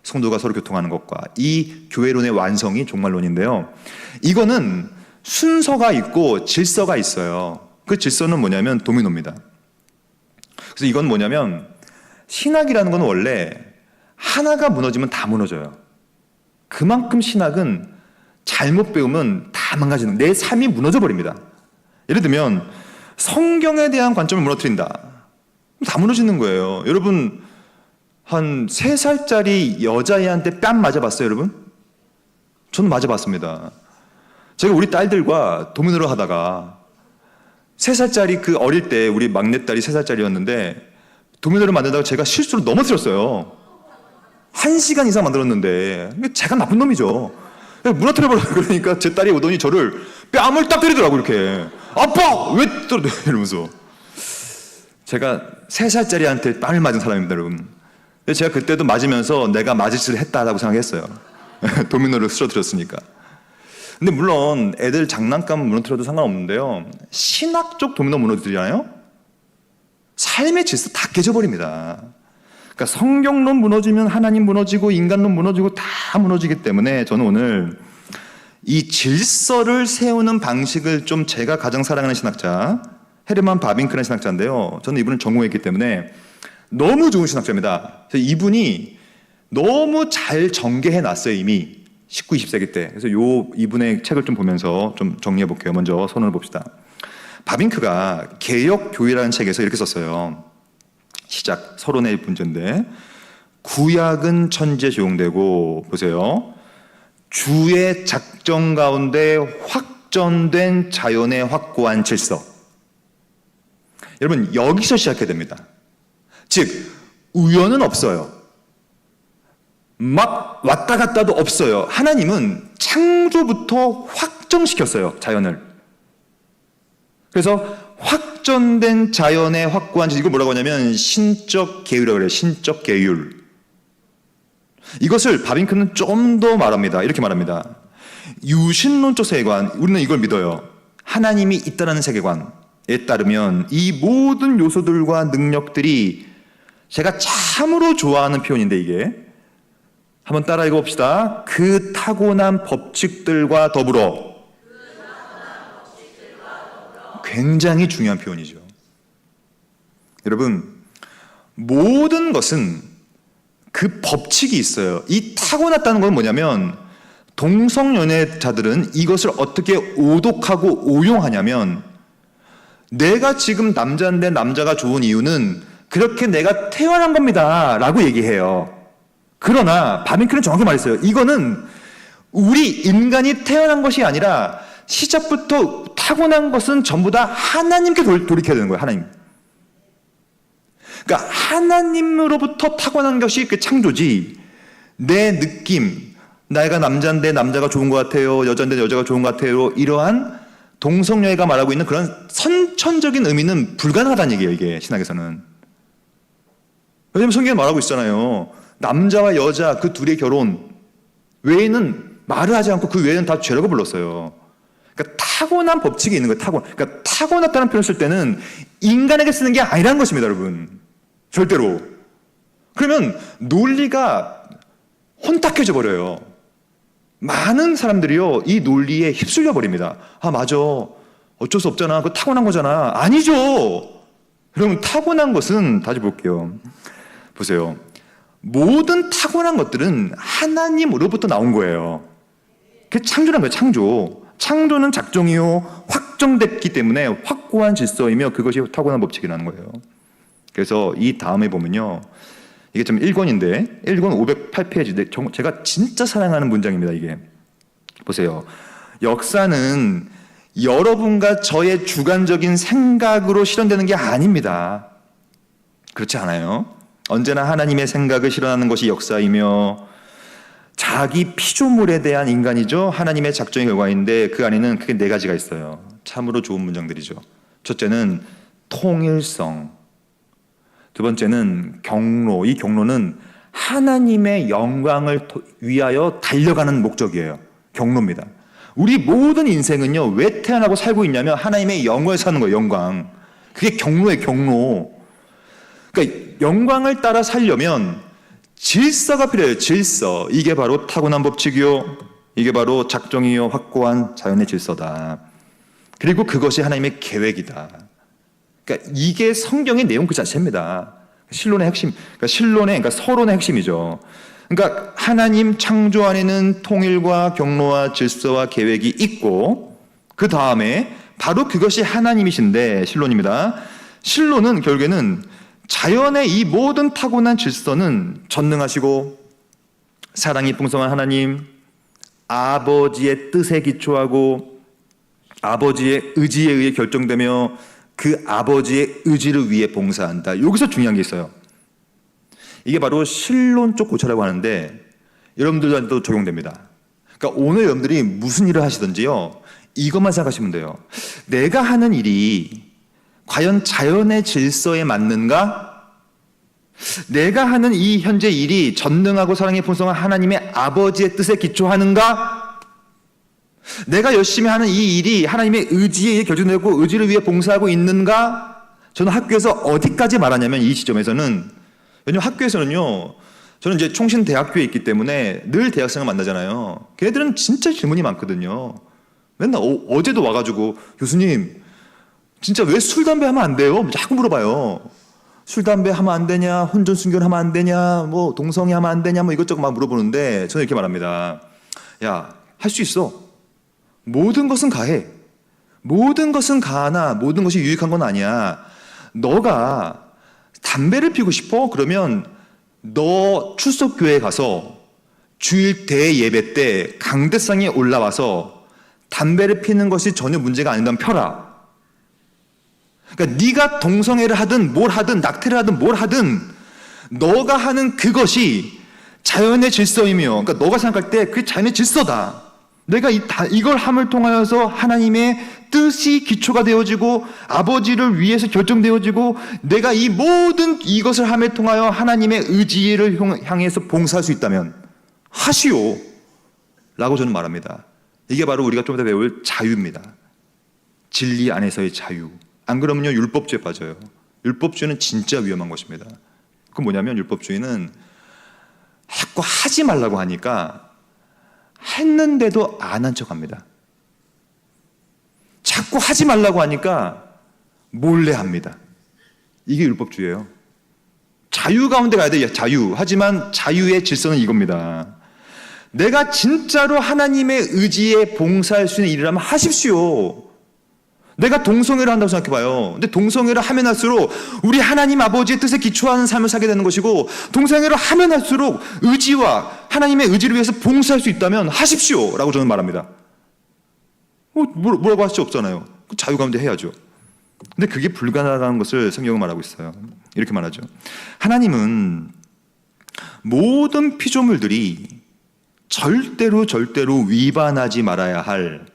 성도가 서로 교통하는 것과, 이 교회론의 완성이 종말론인데요. 이거는 순서가 있고 질서가 있어요. 그 질서는 뭐냐면 도미노입니다. 그래서 이건 뭐냐면, 신학이라는 건 원래 하나가 무너지면 다 무너져요. 그만큼 신학은 잘못 배우면 다 망가지는, 내 삶이 무너져 버립니다. 예를 들면 성경에 대한 관점을 무너뜨린다, 다 무너지는 거예요. 여러분, 한 3살짜리 여자애한테 뺨 맞아봤어요, 여러분? 저는 맞아봤습니다. 제가 우리 딸들과 도미노를 하다가 3살짜리, 그 어릴 때 우리 막내딸이 3살짜리였는데 도미노를 만들다가 제가 실수로 넘어뜨렸어요. 1시간 이상 만들었는데, 제가 나쁜 놈이죠. 무너뜨려버려요. 그러니까 제 딸이 오더니 저를 뺨을 딱 때리더라고, 이렇게. 아빠! 왜 때려? 이러면서. 제가 3살짜리한테 뺨을 맞은 사람입니다, 여러분. 제가 그때도 맞으면서 내가 맞을 짓을 했다라고 생각했어요. 도미노를 쓰러뜨렸으니까. 근데 물론 애들 장난감 무너뜨려도 상관없는데요, 신학적 도미노 무너뜨리잖아요? 삶의 질서 다 깨져버립니다. 그러니까 성경론 무너지면 하나님 무너지고 인간론 무너지고 다 무너지기 때문에, 저는 오늘 이 질서를 세우는 방식을 좀, 제가 가장 사랑하는 신학자 헤르만 바빙크라는 신학자인데요, 저는 이분을 전공했기 때문에 너무 좋은 신학자입니다. 그래서 이분이 너무 잘 전개해 놨어요, 이미 19, 20세기 때. 그래서 이분의 책을 좀 보면서 좀 정리해 볼게요. 먼저 선언을 봅시다. 바빙크가 개혁교회라는 책에서 이렇게 썼어요. 시작, 서론의 문제인데, 구약은 천지에 적용되고, 보세요, 주의 작정 가운데 확전된 자연의 확고한 질서. 여러분, 여기서 시작해야 됩니다. 즉, 우연은 없어요. 막 왔다 갔다도 없어요. 하나님은 창조부터 확정시켰어요, 자연을. 그래서 확전된 자연의 확고한 질서, 이걸 뭐라고 하냐면 신적 계율이라고 그래요. 신적 계율. 이것을 바빙크는 좀 더 말합니다. 이렇게 말합니다. 유신론적 세계관, 우리는 이걸 믿어요. 하나님이 있다는 세계관에 따르면 이 모든 요소들과 능력들이, 제가 참으로 좋아하는 표현인데, 이게 한번 따라 읽어봅시다. 그 타고난 법칙들과 더불어. 굉장히 중요한 표현이죠. 여러분, 모든 것은 그 법칙이 있어요. 이 타고났다는 건 뭐냐면, 동성연애자들은 이것을 어떻게 오독하고 오용하냐면, 내가 지금 남자인데 남자가 좋은 이유는 그렇게 내가 태어난 겁니다 라고 얘기해요. 그러나 바빙크는 정확히 말했어요. 이거는 우리 인간이 태어난 것이 아니라 시작부터 타고난 것은 전부 다 하나님께 돌이켜야 되는 거예요. 하나님. 그러니까 하나님으로부터 타고난 것이 그 창조지, 내 느낌, 내가 남자인데 남자가 좋은 것 같아요, 여자인데 여자가 좋은 것 같아요, 이러한 동성연애가 말하고 있는 그런 선천적인 의미는 불가능하다는 얘기예요, 이게 신학에서는. 왜냐하면 성경에 말하고 있잖아요. 남자와 여자 그 둘의 결혼 외에는 말을 하지 않고, 그 외에는 다 죄라고 불렀어요. 그러니까 타고난 법칙이 있는 거예요. 그러니까 타고났다는 표현을 쓸 때는 인간에게 쓰는 게 아니라는 것입니다, 여러분. 절대로. 그러면 논리가 혼탁해져 버려요. 많은 사람들이요, 이 논리에 휩쓸려 버립니다. 아, 맞아, 어쩔 수 없잖아, 그거 타고난 거잖아. 아니죠. 그러면 타고난 것은, 다시 볼게요. 보세요. 모든 타고난 것들은 하나님으로부터 나온 거예요. 그 창조란 거예요. 창조는 작정이요 확정됐기 때문에 확고한 질서이며 그것이 타고난 법칙이라는 거예요. 그래서 이 다음에 보면요, 이게 좀 1권인데 1권 508페이지인데 제가 진짜 사랑하는 문장입니다. 이게 보세요. 역사는 여러분과 저의 주관적인 생각으로 실현되는 게 아닙니다. 그렇지 않아요. 언제나 하나님의 생각을 실현하는 것이 역사이며 자기 피조물에 대한 인간이죠. 하나님의 작정의 결과인데 그 안에는 크게 네 가지가 있어요. 참으로 좋은 문장들이죠. 첫째는 통일성, 두 번째는 경로. 이 경로는 하나님의 영광을 위하여 달려가는 목적이에요. 경로입니다. 우리 모든 인생은요, 왜 태어나고 살고 있냐면 하나님의 영광을 사는 거예요. 영광. 그게 경로예요. 경로. 그러니까 영광을 따라 살려면 질서가 필요해요. 질서. 이게 바로 타고난 법칙이요, 이게 바로 작정이요 확고한 자연의 질서다. 그리고 그것이 하나님의 계획이다. 그러니까 이게 성경의 내용 그 자체입니다. 신론의 핵심, 그러니까 서론의 핵심이죠. 그러니까 하나님 창조 안에는 통일과 경로와 질서와 계획이 있고 그 다음에 바로 그것이 하나님이신데 신론입니다. 신론은 결국에는 자연의 이 모든 타고난 질서는 전능하시고 사랑이 풍성한 하나님, 아버지의 뜻에 기초하고 아버지의 의지에 의해 결정되며 그 아버지의 의지를 위해 봉사한다. 여기서 중요한 게 있어요. 이게 바로 신론 쪽 고찰이라고 하는데 여러분들한테도 적용됩니다. 그러니까 오늘 여러분들이 무슨 일을 하시든지요, 이것만 생각하시면 돼요. 내가 하는 일이 과연 자연의 질서에 맞는가? 내가 하는 이 현재 일이 전능하고 사랑에 풍성한 하나님의 아버지의 뜻에 기초하는가? 내가 열심히 하는 이 일이 하나님의 의지에 의해 결정되고 의지를 위해 봉사하고 있는가? 저는 학교에서 어디까지 말하냐면 이 시점에서는, 왜냐면 학교에서는요, 저는 이제 총신대학교에 있기 때문에 늘 대학생을 만나잖아요. 걔네들은 진짜 질문이 많거든요. 맨날 어제도 와가지고 교수님 진짜 왜 술, 담배 하면 안 돼요? 자꾸 물어봐요. 술, 담배 하면 안 되냐? 혼전 순결 하면 안 되냐? 뭐 동성애 하면 안 되냐? 뭐 이것저것 막 물어보는데 저는 이렇게 말합니다. 야, 할 수 있어. 모든 것은 가해. 모든 것은 가하나 모든 것이 유익한 건 아니야. 너가 담배를 피우고 싶어? 그러면 너 출석교회에 가서 주일 대예배 때 강대상에 올라와서 담배를 피는 것이 전혀 문제가 아니다면 펴라. 그러니까 네가 동성애를 하든 뭘 하든 낙태를 하든 뭘 하든 너가 하는 그것이 자연의 질서이며, 그러니까 너가 생각할 때 그게 자연의 질서다. 내가 이걸 함을 통하여서 하나님의 뜻이 기초가 되어지고 아버지를 위해서 결정되어지고 내가 이 모든 이것을 함에 통하여 하나님의 의지를 향해서 봉사할 수 있다면 하시오 라고 저는 말합니다. 이게 바로 우리가 좀 이따 배울 자유입니다. 진리 안에서의 자유. 안 그러면요 율법주의에 빠져요. 율법주의는 진짜 위험한 것입니다. 그건 뭐냐면 율법주의는 자꾸 하지 말라고 하니까 했는데도 안 한 척합니다. 자꾸 하지 말라고 하니까 몰래 합니다. 이게 율법주의예요. 자유 가운데 가야 돼. 자유. 하지만 자유의 질서는 이겁니다. 내가 진짜로 하나님의 의지에 봉사할 수 있는 일이라면 하십시오. 내가 동성애를 한다고 생각해봐요. 근데 동성애를 하면 할수록 우리 하나님 아버지의 뜻에 기초하는 삶을 살게 되는 것이고, 동성애를 하면 할수록 의지와 하나님의 의지를 위해서 봉사할 수 있다면 하십시오 라고 저는 말합니다. 뭐라고 할 수 없잖아요. 자유 가운데 해야죠. 근데 그게 불가능한 것을 성경은 말하고 있어요. 이렇게 말하죠. 하나님은 모든 피조물들이 절대로 위반하지 말아야 할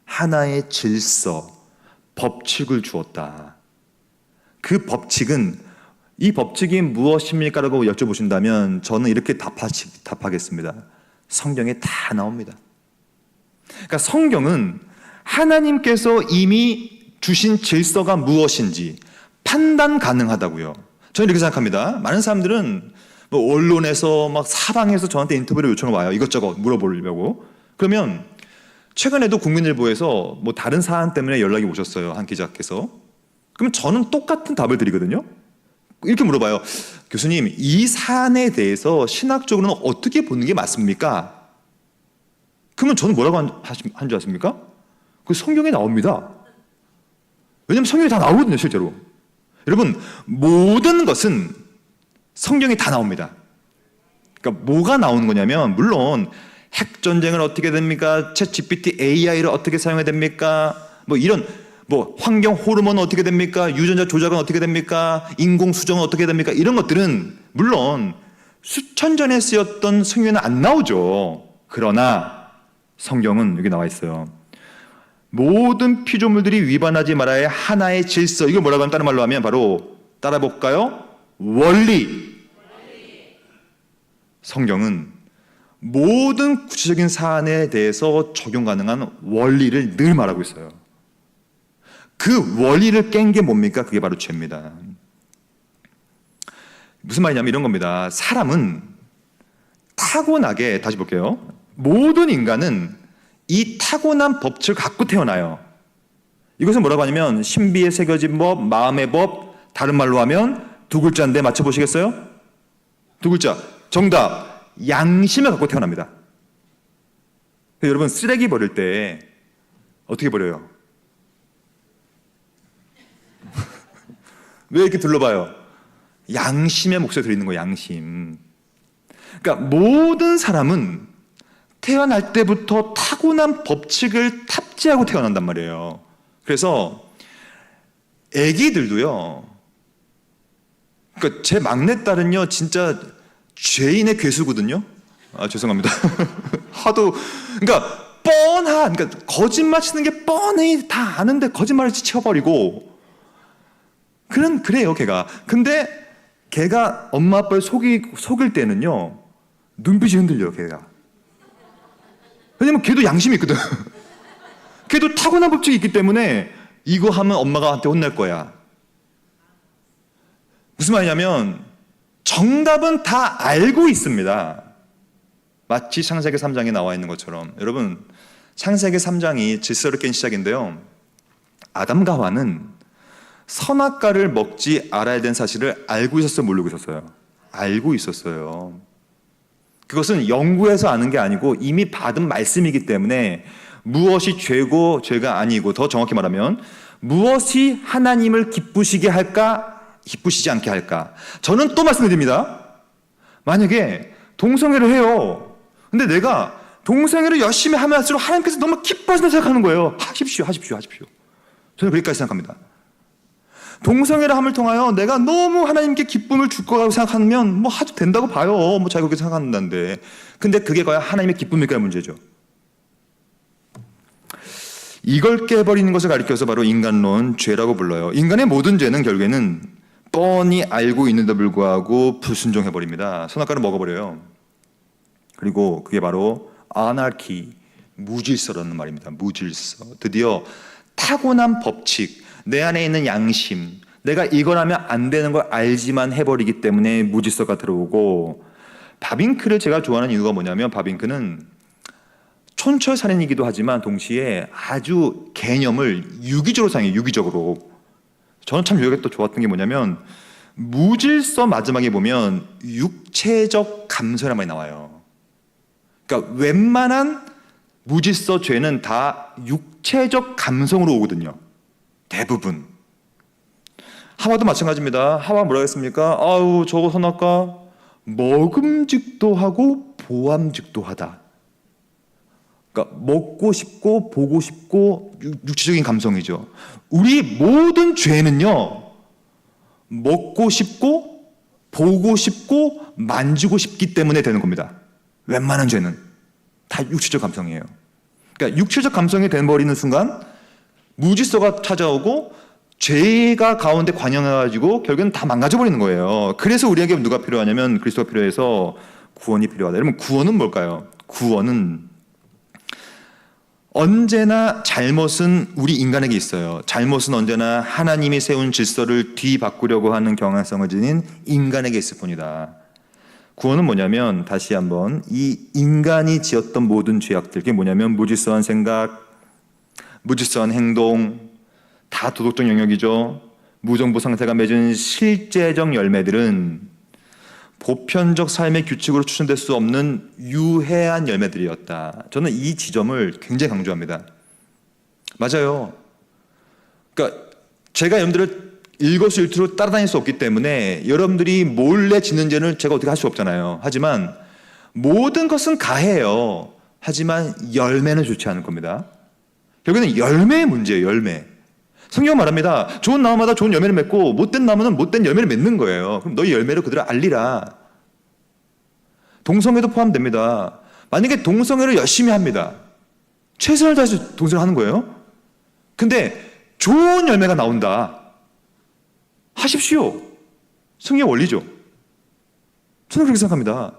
하나의 질서, 법칙을 주었다. 그 법칙은, 이 법칙이 무엇입니까? 라고 여쭤보신다면 저는 이렇게 답하겠습니다. 성경에 다 나옵니다. 그러니까 성경은 하나님께서 이미 주신 질서가 무엇인지 판단 가능하다고요. 저는 이렇게 생각합니다. 많은 사람들은 뭐 언론에서 막 사방에서 저한테 인터뷰를 요청을 와요. 이것저것 물어보려고. 그러면 최근에도 국민일보에서 뭐 다른 사안 때문에 연락이 오셨어요. 한 기자께서. 그러면 저는 똑같은 답을 드리거든요. 이렇게 물어봐요. 교수님, 이 사안에 대해서 신학적으로는 어떻게 보는 게 맞습니까? 그러면 저는 뭐라고 한 줄 아십니까? 그 성경에 나옵니다. 왜냐하면 성경에 다 나오거든요, 실제로. 여러분, 모든 것은 성경에 다 나옵니다. 그러니까 뭐가 나오는 거냐면, 물론 핵전쟁을 어떻게 됩니까? 챗GPT AI를 어떻게 사용해야 됩니까? 뭐 이런 환경 호르몬은 어떻게 됩니까? 유전자 조작은 어떻게 됩니까? 인공수정은 어떻게 됩니까? 이런 것들은 물론 수천 전에 쓰였던 성경에는 안 나오죠. 그러나 성경은 여기 나와 있어요. 모든 피조물들이 위반하지 말아야 할 하나의 질서. 이걸 뭐라고 하면 다른 말로 하면 바로 따라 볼까요? 원리. 성경은 모든 구체적인 사안에 대해서 적용 가능한 원리를 늘 말하고 있어요. 그 원리를 깬 게 뭡니까? 그게 바로 죄입니다. 무슨 말이냐면 이런 겁니다. 사람은 타고나게, 다시 볼게요. 모든 인간은 이 타고난 법칙을 갖고 태어나요. 이것은 뭐라고 하냐면 신비에 새겨진 법, 마음의 법, 다른 말로 하면 두 글자인데 맞춰보시겠어요? 두 글자. 정답. 양심을 갖고 태어납니다. 여러분, 쓰레기 버릴 때 어떻게 버려요? 왜 이렇게 둘러봐요? 양심의 몫을 드리는 거예요, 양심. 그러니까 모든 사람은 태어날 때부터 타고난 법칙을 탑재하고 태어난단 말이에요. 그래서 아기들도요, 그러니까 제 막내딸은요, 진짜 죄인의 괴수거든요. 아, 죄송합니다. 하도, 그러니까 그러니까 거짓말 치는 게 뻔히 다 아는데 거짓말을 치워버리고, 그래요, 걔가. 근데 걔가 엄마 아빠를 속일 때는요, 눈빛이 흔들려요, 걔가. 왜냐면 걔도 양심이 있거든. 걔도 타고난 법칙이 있기 때문에 이거 하면 엄마가 한테 혼날 거야. 무슨 말이냐면 정답은 다 알고 있습니다. 마치 창세기 3장에 나와 있는 것처럼. 여러분, 창세기 3장이 질서를 깬 시작인데요, 아담과 하와는 선악과를 먹지 알아야 되는 사실을 알고 있었어요, 모르고 있었어요? 알고 있었어요. 그것은 연구해서 아는 게 아니고 이미 받은 말씀이기 때문에 무엇이 죄고 죄가 아니고, 더 정확히 말하면 무엇이 하나님을 기쁘시게 할까, 기쁘시지 않게 할까. 저는 또 말씀드립니다. 만약에 동성애를 해요. 근데 내가 동성애를 열심히 하면 할수록 하나님께서 너무 기뻐하신다 생각하는 거예요. 하십시오. 저는 그렇게까지 생각합니다. 동성애를 함을 통하여 내가 너무 하나님께 기쁨을 줄 거라고 생각하면 뭐 해도 된다고 봐요. 뭐 자기가 그렇게 생각한다는데. 근데 그게 과연 하나님의 기쁨일까의 문제죠. 이걸 깨버리는 것을 가리켜서 바로 인간론, 죄라고 불러요. 인간의 모든 죄는 결국에는 뻔히 알고 있는데 불구하고 불순종해버립니다. 선악과를 먹어버려요. 그리고 그게 바로 아나키, 무질서라는 말입니다. 무질서. 드디어 타고난 법칙, 내 안에 있는 양심, 내가 이걸 하면 안 되는 걸 알지만 해버리기 때문에 무질서가 들어오고, 바빙크를 제가 좋아하는 이유가 뭐냐면, 바빙크는 촌철살인이기도 하지만 동시에 아주 개념을 유기적으로 사용해요. 유기적으로. 저는 참 여기가 또 좋았던 게 뭐냐면, 무질서 마지막에 보면 육체적 감소란 말이 나와요. 그러니까 웬만한 무질서 죄는 다 육체적 감성으로 오거든요. 대부분. 하와도 마찬가지입니다. 하와 뭐라고 했습니까? 아우, 저거 선악과 먹음직도 하고 보암직도 하다. 그러니까 먹고 싶고 보고 싶고 육체적인 감성이죠. 우리 모든 죄는요, 먹고 싶고 보고 싶고 만지고 싶기 때문에 되는 겁니다. 웬만한 죄는 다 육체적 감성이에요. 그러니까 육체적 감성이 돼버리는 순간 무질서가 찾아오고 죄가 가운데 관영해가지고 결국은 다 망가져버리는 거예요. 그래서 우리에게 누가 필요하냐면 그리스도가 필요해서 구원이 필요하다. 여러분, 구원은 뭘까요? 구원은 언제나 잘못은 우리 인간에게 있어요. 잘못은 언제나 하나님이 세운 질서를 뒤바꾸려고 하는 경향성을 지닌 인간에게 있을 뿐이다. 구원은 뭐냐면, 다시 한번, 이 인간이 지었던 모든 죄악들, 그게 뭐냐면 무질서한 생각, 무질서한 행동, 다 도덕적 영역이죠. 무정부 상태가 맺은 실제적 열매들은 보편적 삶의 규칙으로 추천될 수 없는 유해한 열매들이었다. 저는 이 지점을 굉장히 강조합니다. 맞아요. 그러니까 제가 여러분들을 일거수일투로 따라다닐 수 없기 때문에 여러분들이 몰래 짓는 죄는 제가 어떻게 할 수 없잖아요. 하지만 모든 것은 가해요. 하지만 열매는 좋지 않을 겁니다. 결국에는 열매의 문제예요. 열매. 성경 말합니다. 좋은 나무마다 좋은 열매를 맺고 못된 나무는 못된 열매를 맺는 거예요. 그럼 너희 열매를 그대로 알리라. 동성애도 포함됩니다. 만약에 동성애를 열심히 합니다. 최선을 다해서 동성애를 하는 거예요. 근데 좋은 열매가 나온다. 하십시오. 성경의 원리죠. 저는 그렇게 생각합니다.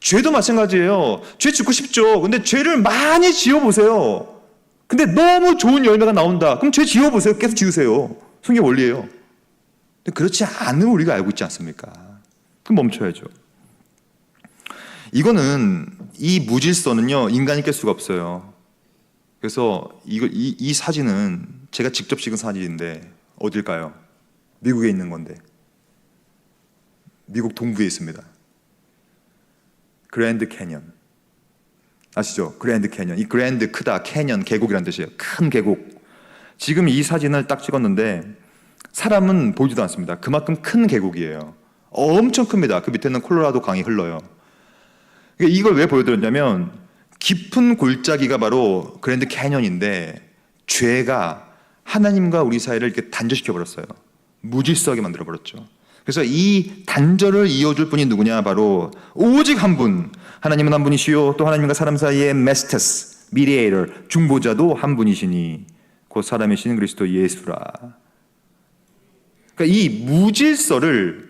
죄도 마찬가지예요. 죄 짓고 싶죠. 근데 죄를 많이 지어보세요. 근데 너무 좋은 열매가 나온다. 그럼 죄 지어보세요. 계속 지으세요. 성경의 원리예요. 근데 그렇지 않은 우리가 알고 있지 않습니까? 그럼 멈춰야죠. 이거는 이 무질서는요 인간이 깰 수가 없어요. 그래서 이 사진은 제가 직접 찍은 사진인데 어딜까요? 미국에 있는 건데 미국 동부에 있습니다. 그랜드 캐년 아시죠? 그랜드 캐년. 이 그랜드 크다, 캐년 계곡이란 뜻이에요. 큰 계곡. 지금 이 사진을 딱 찍었는데 사람은 보이지도 않습니다. 그만큼 큰 계곡이에요. 엄청 큽니다. 그 밑에는 콜로라도 강이 흘러요. 이걸 왜 보여드렸냐면 깊은 골짜기가 바로 그랜드 캐년인데 죄가 하나님과 우리 사이를 이렇게 단절시켜 버렸어요. 무질서하게 만들어 버렸죠. 그래서 이 단절을 이어줄 분이 누구냐? 바로 오직 한 분. 하나님은 한 분이시요 또 하나님과 사람 사이의 메스테스, 미디에이터, 중보자도 한 분이시니 곧 사람이신 그리스도 예수라. 그러니까 이 무질서를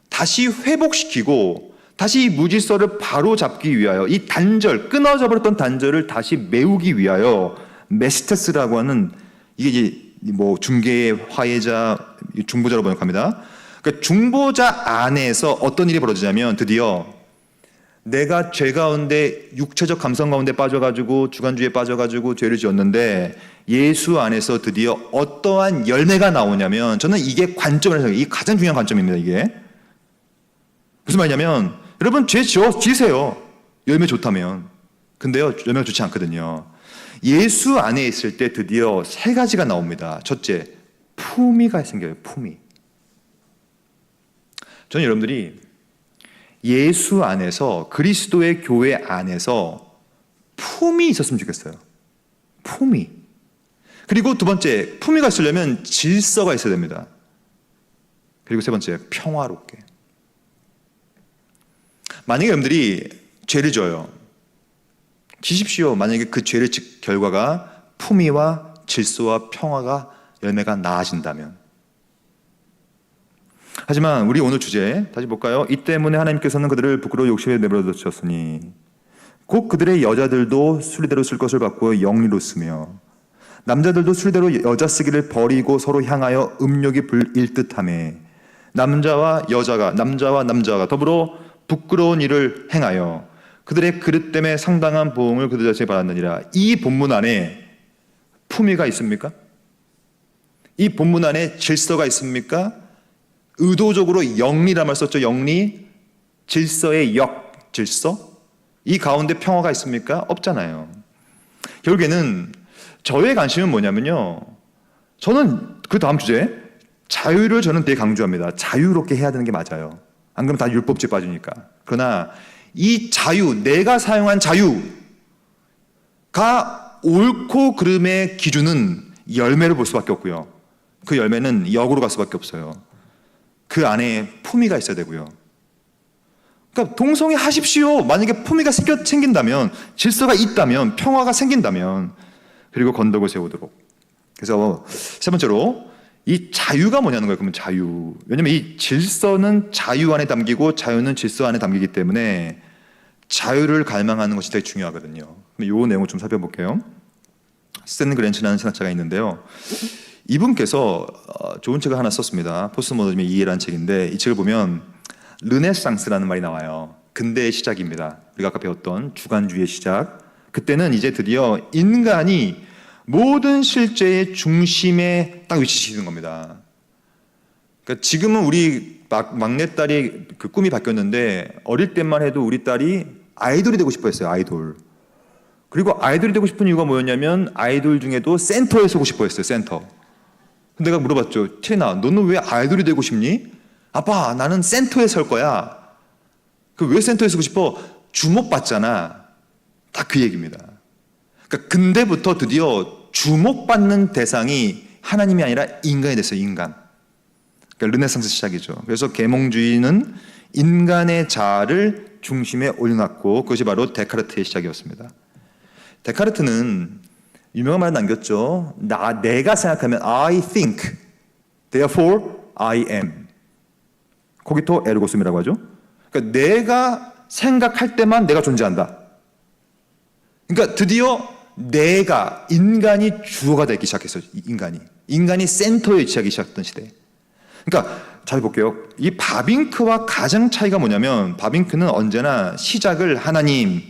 다시 회복시키고 다시 이 무질서를 바로 잡기 위하여 이 단절, 끊어져 버렸던 단절을 다시 메우기 위하여 메스테스라고 하는 이게 이제 뭐 중개의 화해자, 중보자로 번역합니다. 그러니까 중보자 안에서 어떤 일이 벌어지냐면 드디어 내가 죄 가운데 육체적 감성 가운데 빠져가지고 주관주의에 빠져가지고 죄를 지었는데 예수 안에서 드디어 어떠한 열매가 나오냐면 저는 이게 관점을 생각해요. 이게 가장 중요한 관점입니다. 이게 무슨 말이냐면 여러분 죄 지으세요. 열매 좋다면. 근데요 열매가 좋지 않거든요. 예수 안에 있을 때 드디어 세 가지가 나옵니다. 첫째, 품위가 생겨요. 품위. 저는 여러분들이 예수 안에서 그리스도의 교회 안에서 품이 있었으면 좋겠어요. 품위. 그리고 두 번째, 품위가 있으려면 질서가 있어야 됩니다. 그리고 세 번째, 평화롭게. 만약에 여러분들이 죄를 져요. 지십시오. 만약에 그 죄를 질 결과가 품위와 질서와 평화가 열매가 나아진다면. 하지만 우리 오늘 주제 다시 볼까요? 이 때문에 하나님께서는 그들을 부끄러워 욕심에 내버려 두셨으니 곧 그들의 여자들도 순리대로 쓸 것을 바꾸어 영리로 쓰며 남자들도 순리대로 여자 쓰기를 버리고 서로 향하여 음욕이 불일 듯하매 남자와 남자가 더불어 부끄러운 일을 행하여 그들의 그릇 때문에 상당한 보응을 그들 자신이 받았느니라. 이 본문 안에 품위가 있습니까? 이 본문 안에 질서가 있습니까? 의도적으로 영리란 말 썼죠. 영리, 질서의 역, 질서. 이 가운데 평화가 있습니까? 없잖아요. 결국에는 저의 관심은 뭐냐면요. 저는 그 다음 주제 자유를 저는 되게 강조합니다. 자유롭게 해야 되는 게 맞아요. 안 그러면 다 율법죄 빠지니까. 그러나 이 자유, 내가 사용한 자유가 옳고 그름의 기준은 열매를 볼 수밖에 없고요. 그 열매는 역으로 갈 수밖에 없어요. 그 안에 품위가 있어야 되고요. 그러니까 동성애 하십시오. 만약에 품위가 생긴다면, 질서가 있다면, 평화가 생긴다면, 그리고 건덕을 세우도록. 그래서 세 번째로 이 자유가 뭐냐는 거예요. 그러면 자유. 왜냐하면 이 질서는 자유 안에 담기고 자유는 질서 안에 담기기 때문에 자유를 갈망하는 것이 되게 중요하거든요. 이 내용을 좀 살펴볼게요. 스탠 그랜츠라는 신학자가 있는데요. 이분께서 좋은 책을 하나 썼습니다. 포스트모더니즘의 이해라는 책인데 이 책을 보면 르네상스라는 말이 나와요. 근대의 시작입니다. 우리가 아까 배웠던 주관주의의 시작. 그때는 이제 드디어 인간이 모든 실제의 중심에 딱 위치시키는 겁니다. 그러니까 지금은 우리 막내딸이 그 꿈이 바뀌었는데 어릴 때만 해도 우리 딸이 아이돌이 되고 싶어 했어요. 아이돌. 그리고 아이돌이 되고 싶은 이유가 뭐였냐면 아이돌 중에도 센터에 서고 싶어 했어요. 센터. 근데 내가 물어봤죠. 채나, 너는 왜 아이돌이 되고 싶니? 아빠, 나는 센터에 설 거야. 그 왜 센터에 서고 싶어? 주목받잖아. 딱 그 얘기입니다. 그러니까 근대부터 드디어 주목받는 대상이 하나님이 아니라 인간이 됐어요. 인간. 그러니까 르네상스 시작이죠. 그래서 계몽주의는 인간의 자아를 중심에 올려놨고 그것이 바로 데카르트의 시작이었습니다. 데카르트는 유명한 말을 남겼죠. 내가 생각하면 I think, therefore I am. 코기토 에르고숨이라고 하죠. 그러니까 내가 생각할 때만 내가 존재한다. 그러니까 드디어 내가, 인간이 주어가 되기 시작했어요. 인간이 센터에 위치하기 시작했던 시대. 그러니까 잘 볼게요. 이 바빙크와 가장 차이가 뭐냐면 바빙크는 언제나 시작을 하나님이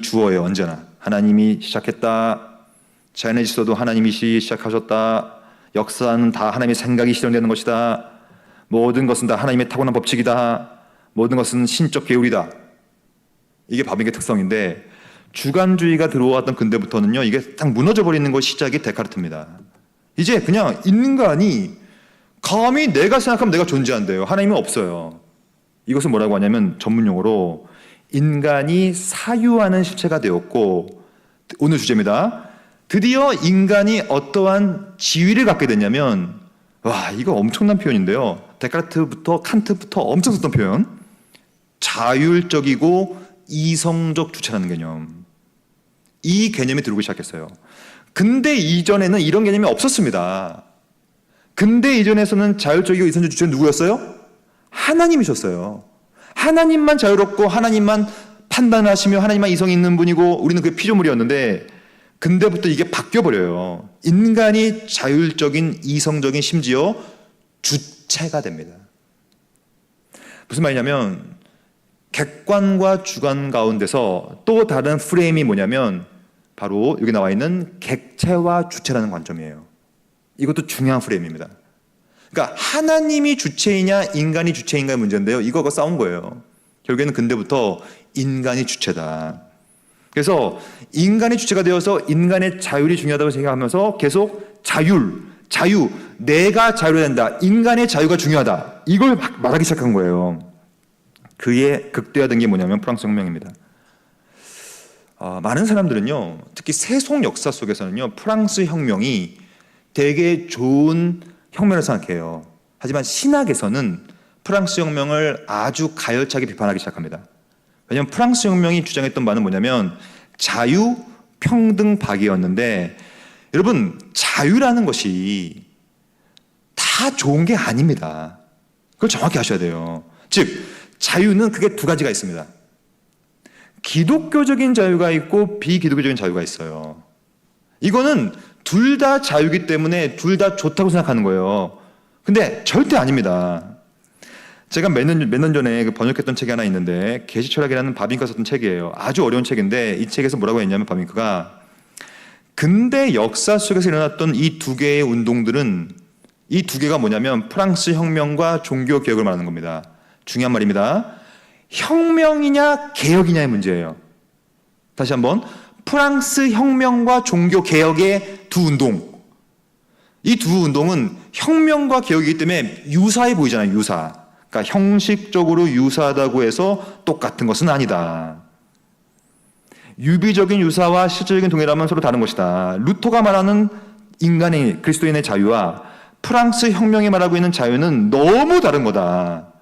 주어예요. 언제나 하나님이 시작했다. 제네시스도 하나님이 시작하셨다. 역사는 다 하나님의 생각이 실현되는 것이다. 모든 것은 다 하나님의 타고난 법칙이다. 모든 것은 신적 계율이다. 이게 바빙크의 특성인데 주관주의가 들어왔던 근대부터는요, 이게 딱 무너져 버리는 것이 시작이 데카르트입니다. 이제 그냥 인간이 감히 내가 생각하면 내가 존재한대요. 하나님은 없어요. 이것은 뭐라고 하냐면 전문용어로 인간이 사유하는 실체가 되었고, 오늘 주제입니다. 드디어 인간이 어떠한 지위를 갖게 됐냐면, 와, 이거 엄청난 표현인데요. 데카르트부터 칸트부터 엄청 썼던 표현. 자율적이고 이성적 주체라는 개념. 이 개념이 들어오기 시작했어요. 근대 이전에는 이런 개념이 없었습니다. 근대 이전에서는 자율적이고 이성적 주체는 누구였어요? 하나님이셨어요. 하나님만 자유롭고 하나님만 판단하시며 하나님만 이성이 있는 분이고 우리는 그게 피조물이었는데 근대부터 이게 바뀌어버려요. 인간이 자율적인 이성적인 심지어 주체가 됩니다. 무슨 말이냐면 객관과 주관 가운데서 또 다른 프레임이 뭐냐면 바로 여기 나와 있는 객체와 주체라는 관점이에요. 이것도 중요한 프레임입니다. 그러니까 하나님이 주체이냐 인간이 주체인가의 문제인데요. 이거가 싸운 거예요. 결국에는 근대부터 인간이 주체다. 그래서 인간이 주체가 되어서 인간의 자율이 중요하다고 생각하면서 계속 자유, 내가 자유로야 된다. 인간의 자유가 중요하다. 이걸 말하기 시작한 거예요. 그의 극대화된 게 뭐냐면 프랑스 혁명입니다. 많은 사람들은요, 특히 세속 역사 속에서는요, 프랑스 혁명이 되게 좋은 혁명을 생각해요. 하지만 신학에서는 프랑스 혁명을 아주 가열차게 비판하기 시작합니다. 왜냐하면 프랑스 혁명이 주장했던 바는 뭐냐면 자유, 평등, 박이었는데 여러분, 자유라는 것이 다 좋은 게 아닙니다. 그걸 정확히 아셔야 돼요. 즉, 자유는 그게 두 가지가 있습니다. 기독교적인 자유가 있고 비기독교적인 자유가 있어요. 이거는 둘 다 자유이기 때문에 둘 다 좋다고 생각하는 거예요. 근데 절대 아닙니다. 제가 몇 년 전에 번역했던 책이 하나 있는데 계시철학이라는 바빙크가 썼던 책이에요. 아주 어려운 책인데 이 책에서 뭐라고 했냐면 바빙크가 근대 역사 속에서 일어났던 이 두 개의 운동들은 이 두 개가 뭐냐면 프랑스 혁명과 종교 개혁을 말하는 겁니다. 중요한 말입니다. 혁명이냐 개혁이냐의 문제예요. 다시 한번 프랑스 혁명과 종교 개혁의 두 운동. 이 두 운동은 혁명과 개혁이기 때문에 유사해 보이잖아요. 유사. 그러니까 형식적으로 유사하다고 해서 똑같은 것은 아니다. 유비적인 유사와 실질적인 동일함은 서로 다른 것이다. 루터가 말하는 인간의 그리스도인의 자유와 프랑스 혁명이 말하고 있는 자유는 너무 다른 거다.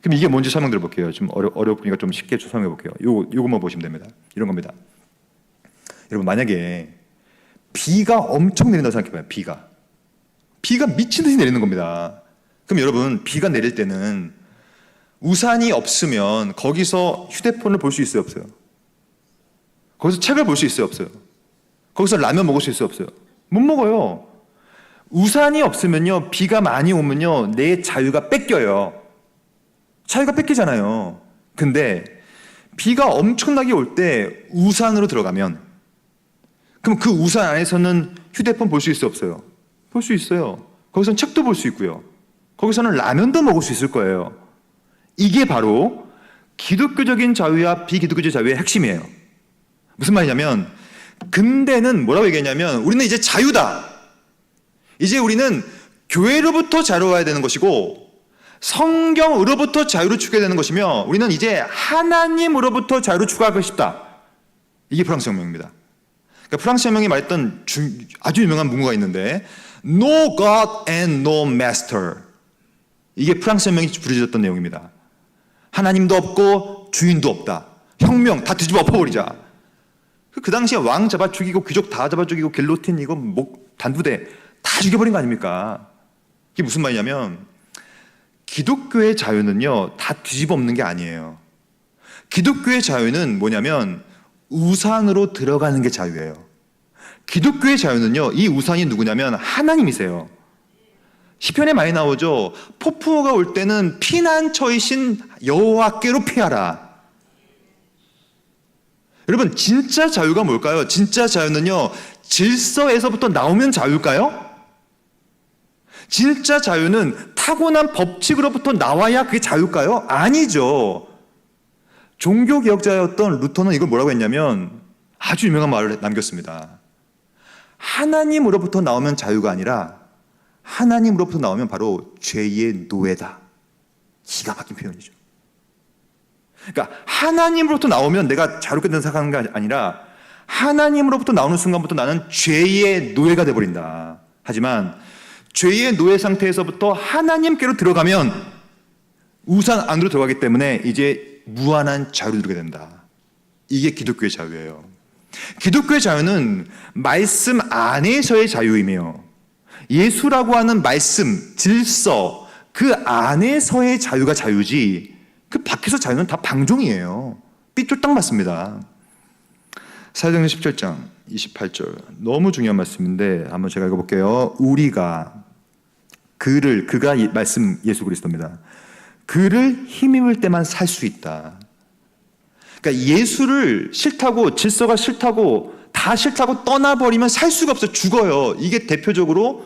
그럼 이게 뭔지 설명 드려볼게요. 좀 어려우니까 좀 쉽게 설명해 볼게요. 요것만 보시면 됩니다. 이런 겁니다. 여러분, 만약에 비가 엄청 내린다고 생각해봐요. 비가 미친 듯이 내리는 겁니다. 그럼 여러분, 비가 내릴 때는 우산이 없으면 거기서 휴대폰을 볼 수 있어요, 없어요? 거기서 책을 볼 수 있어요, 없어요? 거기서 라면 먹을 수 있어요, 없어요? 못 먹어요. 우산이 없으면요, 비가 많이 오면요, 내 자유가 뺏겨요. 자유가 뺏기잖아요. 근데 비가 엄청나게 올 때 우산으로 들어가면 그럼 그 우산 안에서는 휴대폰 볼 수 있어요, 없어요? 볼 수 있어요. 거기서는 책도 볼 수 있고요. 거기서는 라면도 먹을 수 있을 거예요. 이게 바로 기독교적인 자유와 비기독교적 자유의 핵심이에요. 무슨 말이냐면 근대는 뭐라고 얘기했냐면 우리는 이제 자유다. 이제 우리는 교회로부터 자유로워야 되는 것이고 성경으로부터 자유를 추구해야 되는 것이며 우리는 이제 하나님으로부터 자유를 추구하고 싶다. 이게 프랑스 혁명입니다. 그러니까 프랑스 혁명이 말했던 아주 유명한 문구가 있는데 No God and no Master. 이게 프랑스 혁명이 부르짖었던 내용입니다. 하나님도 없고 주인도 없다. 혁명 다 뒤집어 엎어버리자. 그 당시에 왕 잡아 죽이고 귀족 다 잡아 죽이고 길로틴 이거 목 단부대 다 죽여버린 거 아닙니까? 이게 무슨 말이냐면 기독교의 자유는요 다 뒤집어 엎는 게 아니에요. 기독교의 자유는 뭐냐면 우상으로 들어가는 게 자유예요. 기독교의 자유는요 이 우상이 누구냐면 하나님이세요. 시편에 많이 나오죠. 폭풍우가 올 때는 피난처이신 여호와께로 피하라. 여러분 진짜 자유가 뭘까요? 진짜 자유는요 질서에서부터 나오면 자유일까요? 진짜 자유는 타고난 법칙으로부터 나와야 그게 자유일까요? 아니죠. 종교개혁자였던 루터는 이걸 뭐라고 했냐면 아주 유명한 말을 남겼습니다. 하나님으로부터 나오면 자유가 아니라 하나님으로부터 나오면 바로 죄의 노예다. 기가 막힌 표현이죠. 그러니까 하나님으로부터 나오면 내가 자유롭게 된다고 생각하는 게 아니라 하나님으로부터 나오는 순간부터 나는 죄의 노예가 돼버린다. 하지만 죄의 노예 상태에서부터 하나님께로 들어가면 우상 안으로 들어가기 때문에 이제 무한한 자유를 누리게 된다. 이게 기독교의 자유예요. 기독교의 자유는 말씀 안에서의 자유이며 예수라고 하는 말씀, 질서 그 안에서의 자유가 자유지 그 밖에서 자유는 다 방종이에요. 삐뚤딱 맞습니다. 사도행전 17장 28절 너무 중요한 말씀인데 한번 제가 읽어볼게요. 우리가 그가 말씀 예수 그리스도입니다. 그를 힘입을 때만 살 수 있다. 그러니까 예수를 싫다고 질서가 싫다고 다 싫다고 떠나버리면 살 수가 없어요. 죽어요. 이게 대표적으로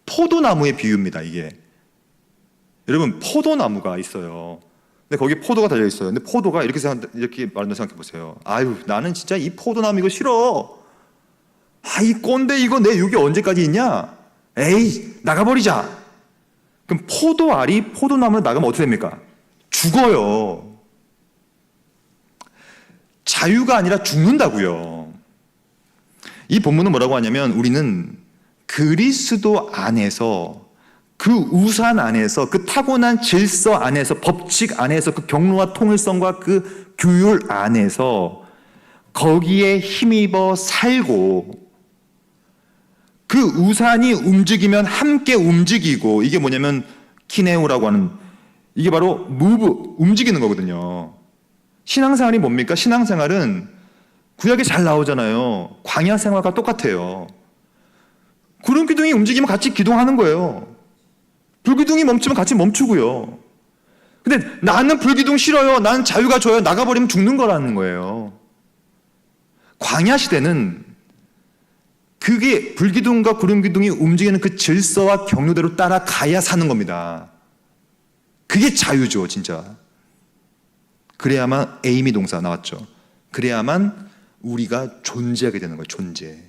포도나무의 비유입니다. 이게 여러분 포도나무가 있어요. 근데 거기 포도가 달려 있어요. 근데 포도가 이렇게 말한다 생각해 보세요. 아유 나는 진짜 이 포도나무 이거 싫어. 이 꼰대 이거 내 육이 언제까지 있냐? 에이 나가버리자. 그럼 포도알이 포도나무로 나가면 어떻게 됩니까? 죽어요. 자유가 아니라 죽는다고요. 이 본문은 뭐라고 하냐면 우리는 그리스도 안에서 그 우산 안에서 그 타고난 질서 안에서 법칙 안에서 그 경로와 통일성과 그 규율 안에서 거기에 힘입어 살고 그 우산이 움직이면 함께 움직이고 이게 뭐냐면 키네오라고 하는 이게 바로 무브 움직이는 거거든요. 신앙생활이 뭡니까? 신앙생활은 구약에 잘 나오잖아요. 광야 생활과 똑같아요. 구름 기둥이 움직이면 같이 기동하는 거예요. 불기둥이 멈추면 같이 멈추고요. 근데 나는 불기둥 싫어요. 나는 자유가 좋아요. 나가버리면 죽는 거라는 거예요. 광야 시대는 그게 불기둥과 구름기둥이 움직이는 그 질서와 경로대로 따라가야 사는 겁니다. 그게 자유죠, 진짜. 그래야만 에이미 동사 나왔죠. 그래야만 우리가 존재하게 되는 거예요, 존재.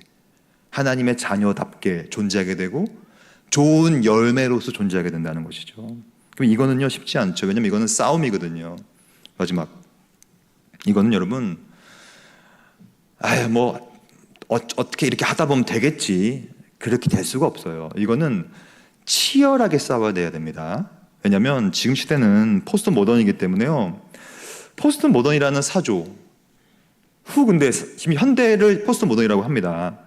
하나님의 자녀답게 존재하게 되고 좋은 열매로서 존재하게 된다는 것이죠. 그럼 이거는요 쉽지 않죠. 왜냐면 이거는 싸움이거든요. 마지막 이거는 여러분 어떻게 이렇게 하다 보면 되겠지 그렇게 될 수가 없어요. 이거는 치열하게 싸워야 돼야 됩니다. 왜냐하면 지금 시대는 포스트 모던이기 때문에요. 포스트 모던이라는 사조 근데 지금 현대를 포스트 모던이라고 합니다.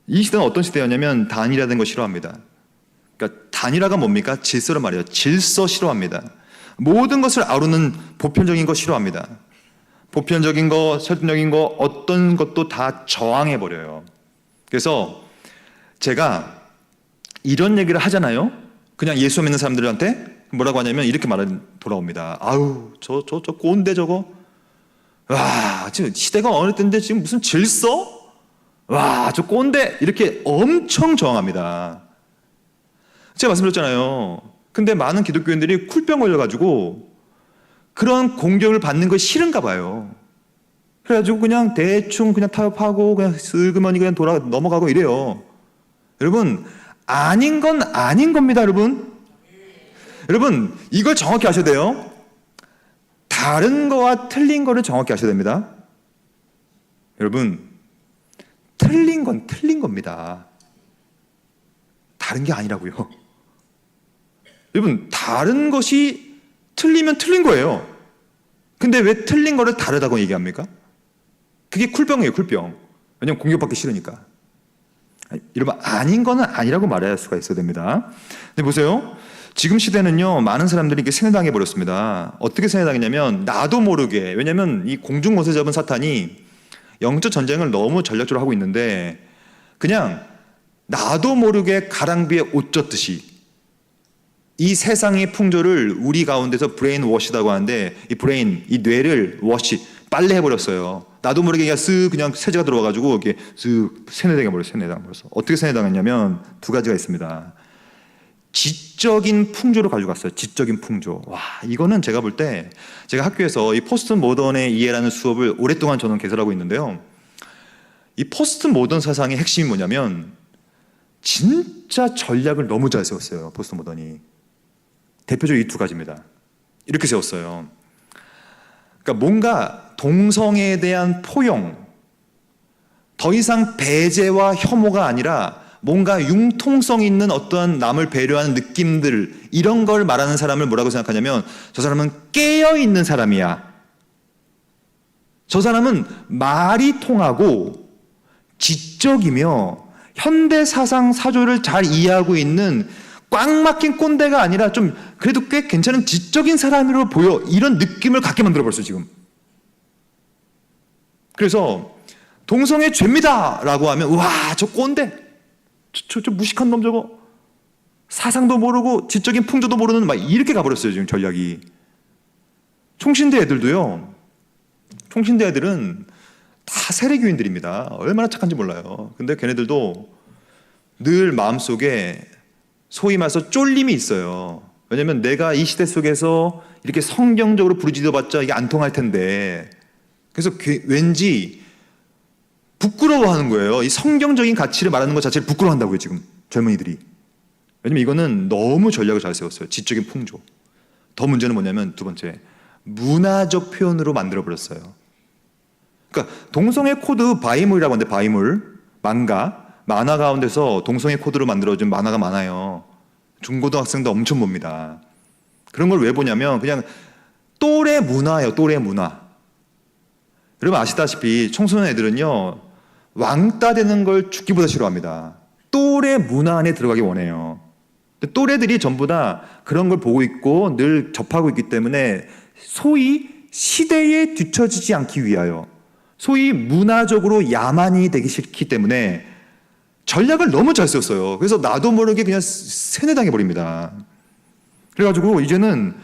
이 시대는 어떤 시대였냐면 단일화된 거 싫어합니다. 그러니까 단일화가 뭡니까? 질서를 말해요. 질서 싫어합니다. 모든 것을 아우르는 보편적인 거 싫어합니다. 보편적인 거, 설득적인 거 어떤 것도 다 저항해버려요. 그래서 제가 이런 얘기를 하잖아요. 그냥 예수 믿는 사람들한테 뭐라고 하냐면 이렇게 말은 돌아옵니다. 아우 저 꼰대 저거 와 지금 시대가 어느 때인데 지금 무슨 질서? 와 저 꼰대 이렇게 엄청 저항합니다. 제가 말씀드렸잖아요. 근데 많은 기독교인들이 쿨병 걸려가지고 그런 공격을 받는 거 싫은가 봐요. 그래가지고 그냥 대충 그냥 타협하고 그냥 슬그머니 그냥 넘어가고 이래요. 여러분, 아닌 건 아닌 겁니다, 여러분. 여러분, 이걸 정확히 아셔야 돼요. 다른 거와 틀린 거를 정확히 아셔야 됩니다. 여러분, 틀린 건 틀린 겁니다. 다른 게 아니라고요. 여러분, 다른 것이 틀리면 틀린 거예요. 근데 왜 틀린 거를 다르다고 얘기합니까? 그게 쿨병이에요, 쿨병. 왜냐면 공격받기 싫으니까. 여러분, 아닌 거는 아니라고 말할 수가 있어야 됩니다. 근데 보세요. 지금 시대는요, 많은 사람들이 이렇게 세뇌당해 버렸습니다. 어떻게 세뇌당했냐면, 나도 모르게, 왜냐면 이 공중못을 잡은 사탄이 영적 전쟁을 너무 전략적으로 하고 있는데, 그냥 나도 모르게 가랑비에 옷 젖듯이 이 세상의 풍조를 우리 가운데서 브레인 워시라고 하는데, 이 브레인, 이 뇌를 워시, 빨래해버렸어요. 나도 모르게 그냥 세제가 들어와가지고 이렇게 쓱 세뇌당해버렸어요. 세뇌당해버렸어. 어떻게 세뇌당했냐면 두 가지가 있습니다. 지적인 풍조를 가져갔어요. 지적인 풍조. 와, 이거는 제가 볼 때, 제가 학교에서 이 포스트 모던의 이해라는 수업을 오랫동안 저는 개설하고 있는데요. 이 포스트 모던 사상의 핵심이 뭐냐면, 진짜 전략을 너무 잘 세웠어요. 포스트 모던이. 대표적으로 이 두 가지입니다. 이렇게 세웠어요. 그러니까 뭔가 동성애에 대한 포용, 더 이상 배제와 혐오가 아니라 뭔가 융통성 있는 어떠한 남을 배려하는 느낌들, 이런 걸 말하는 사람을 뭐라고 생각하냐면, 저 사람은 깨어있는 사람이야. 저 사람은 말이 통하고 지적이며 현대 사상 사조를 잘 이해하고 있는 꽉 막힌 꼰대가 아니라 좀 그래도 꽤 괜찮은 지적인 사람으로 보여, 이런 느낌을 갖게 만들어버렸어요, 지금. 그래서 동성애 죄입니다 라고 하면, 와, 저 꼰대, 저 무식한 놈 저거, 사상도 모르고 지적인 풍조도 모르는, 막 이렇게 가버렸어요, 지금 전략이. 총신대 애들도요, 총신대 애들은 다 세례교인들입니다. 얼마나 착한지 몰라요. 근데 걔네들도 늘 마음속에 소위 말해서 쫄림이 있어요. 왜냐면 내가 이 시대 속에서 이렇게 성경적으로 부르짖어봤자 이게 안 통할 텐데, 그래서 왠지 부끄러워하는 거예요. 이 성경적인 가치를 말하는 것 자체를 부끄러워한다고요, 지금 젊은이들이. 왜냐면 이거는 너무 전략을 잘 세웠어요. 지적인 풍조. 더 문제는 뭐냐면 두 번째, 문화적 표현으로 만들어버렸어요. 그러니까 동성애 코드 바이물이라고 하는데, 바이물, 만화 가운데서 동성애 코드로 만들어진 만화가 많아요. 중고등학생도 엄청 봅니다. 그런 걸 왜 보냐면 그냥 또래 문화예요, 또래 문화. 여러분 아시다시피 청소년 애들은요, 왕따 되는 걸 죽기보다 싫어합니다. 또래 문화 안에 들어가기 원해요. 근데 또래들이 전부 다 그런 걸 보고 있고 늘 접하고 있기 때문에 소위 시대에 뒤처지지 않기 위하여, 소위 문화적으로 야만이 되기 싫기 때문에 전략을 너무 잘 썼어요. 그래서 나도 모르게 그냥 세뇌당해버립니다. 그래가지고 이제는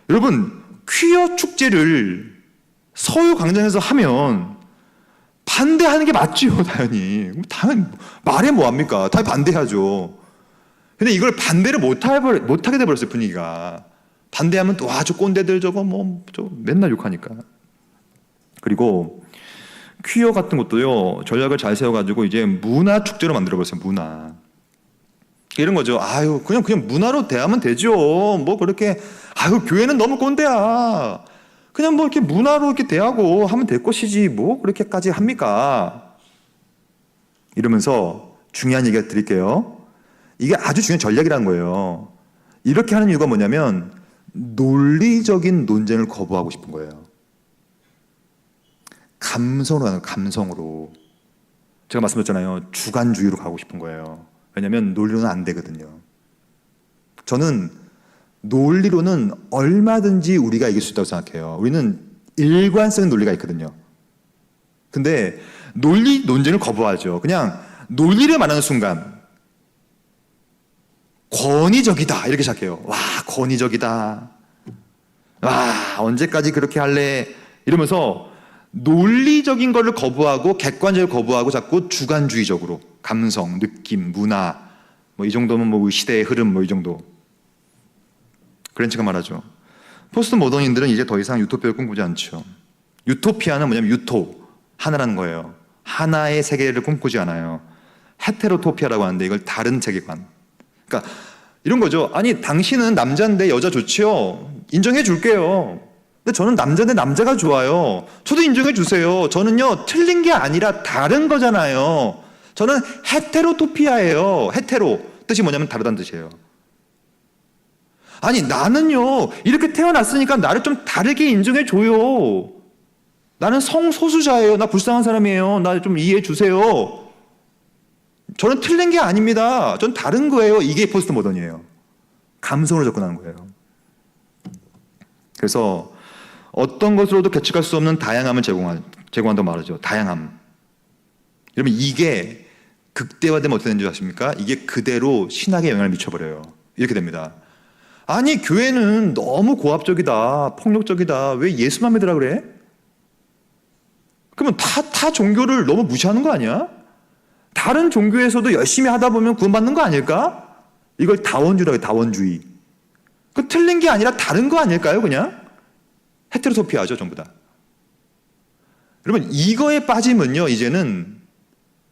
여러분, 퀴어 축제를 서울 광장에서 하면 반대하는 게 맞지요, 당연히. 말해 뭐합니까? 다 반대하죠. 근데 이걸 반대를 못하게 돼버렸어요, 분위기가. 반대하면 또, 저 꼰대들 저거 맨날 욕하니까. 그리고 퀴어 같은 것도요, 전략을 잘 세워가지고 이제 문화 축제로 만들어버렸어요, 문화. 이런 거죠. 그냥 문화로 대하면 되죠. 뭐 그렇게, 교회는 너무 꼰대야. 그냥 뭐 이렇게 문화로 이렇게 대하고 하면 될 것이지, 뭐 그렇게까지 합니까? 이러면서 중요한 얘기 드릴게요. 이게 아주 중요한 전략이라는 거예요. 이렇게 하는 이유가 뭐냐면, 논리적인 논쟁을 거부하고 싶은 거예요. 감성으로 가는, 감성으로. 제가 말씀드렸잖아요. 주관주의로 가고 싶은 거예요. 왜냐하면 논리로는 안 되거든요. 저는 논리로는 얼마든지 우리가 이길 수 있다고 생각해요. 우리는 일관성의 논리가 있거든요. 근데 논쟁을 거부하죠. 그냥 논리를 말하는 순간 권위적이다 이렇게 시작해요. 와, 권위적이다. 와, 언제까지 그렇게 할래? 이러면서 논리적인 거를 거부하고 객관적으로 거부하고 자꾸 주관주의적으로 감성, 느낌, 문화, 뭐 이 정도면 뭐 시대의 흐름 뭐 이 정도. 그런치가 말하죠. 포스트 모더니들은 이제 더 이상 유토피아를 꿈꾸지 않죠. 유토피아는 뭐냐면 유토, 하나라는 거예요. 하나의 세계를 꿈꾸지 않아요. 헤테로토피아라고 하는데 이걸 다른 세계관. 그러니까 이런 거죠. 아니 당신은 남자인데 여자 좋지요. 인정해 줄게요. 근데 저는 남자인데 남자가 좋아요. 저도 인정해 주세요. 저는요 틀린 게 아니라 다른 거잖아요. 저는 헤테로토피아예요. 헤테로 뜻이 뭐냐면 다르다는 뜻이에요. 아니 나는요 이렇게 태어났으니까 나를 좀 다르게 인정해 줘요. 나는 성소수자예요. 나 불쌍한 사람이에요. 나 좀 이해해 주세요. 저는 틀린 게 아닙니다. 전 다른 거예요. 이게 포스트 모던이에요. 감성으로 접근하는 거예요. 그래서 어떤 것으로도 계측할 수 없는 다양함을 제공한다고 말하죠. 다양함. 여러분 이게 극대화되면 어떻게 되는 줄 아십니까? 이게 그대로 신학에 영향을 미쳐버려요. 이렇게 됩니다. 아니 교회는 너무 고압적이다, 폭력적이다. 왜 예수만 믿으라 그래? 그러면 타 종교를 너무 무시하는 거 아니야? 다른 종교에서도 열심히 하다 보면 구원받는 거 아닐까? 이걸 다원주라고 해요. 다원주의. 그 틀린 게 아니라 다른 거 아닐까요? 그냥 헤테로토피아죠 전부 다. 여러분 이거에 빠지면요 이제는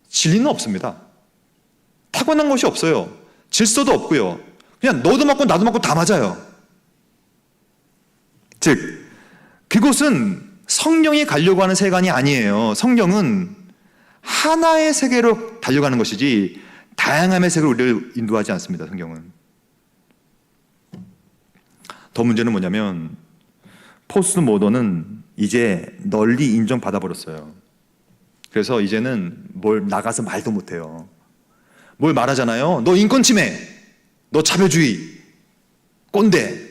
진리는 없습니다. 타고난 것이 없어요. 질서도 없고요. 그냥 너도 맞고 나도 맞고 다 맞아요. 즉 그곳은 성령이 가려고 하는 세계관이 아니에요. 성령은 하나의 세계로 달려가는 것이지 다양함의 세계로 우리를 인도하지 않습니다. 성경은. 더 문제는 뭐냐면 포스트 모던은 이제 널리 인정받아 버렸어요. 그래서 이제는 뭘 나가서 말도 못해요. 뭘 말하잖아요. 너 인권 침해, 너 차별주의, 꼰대,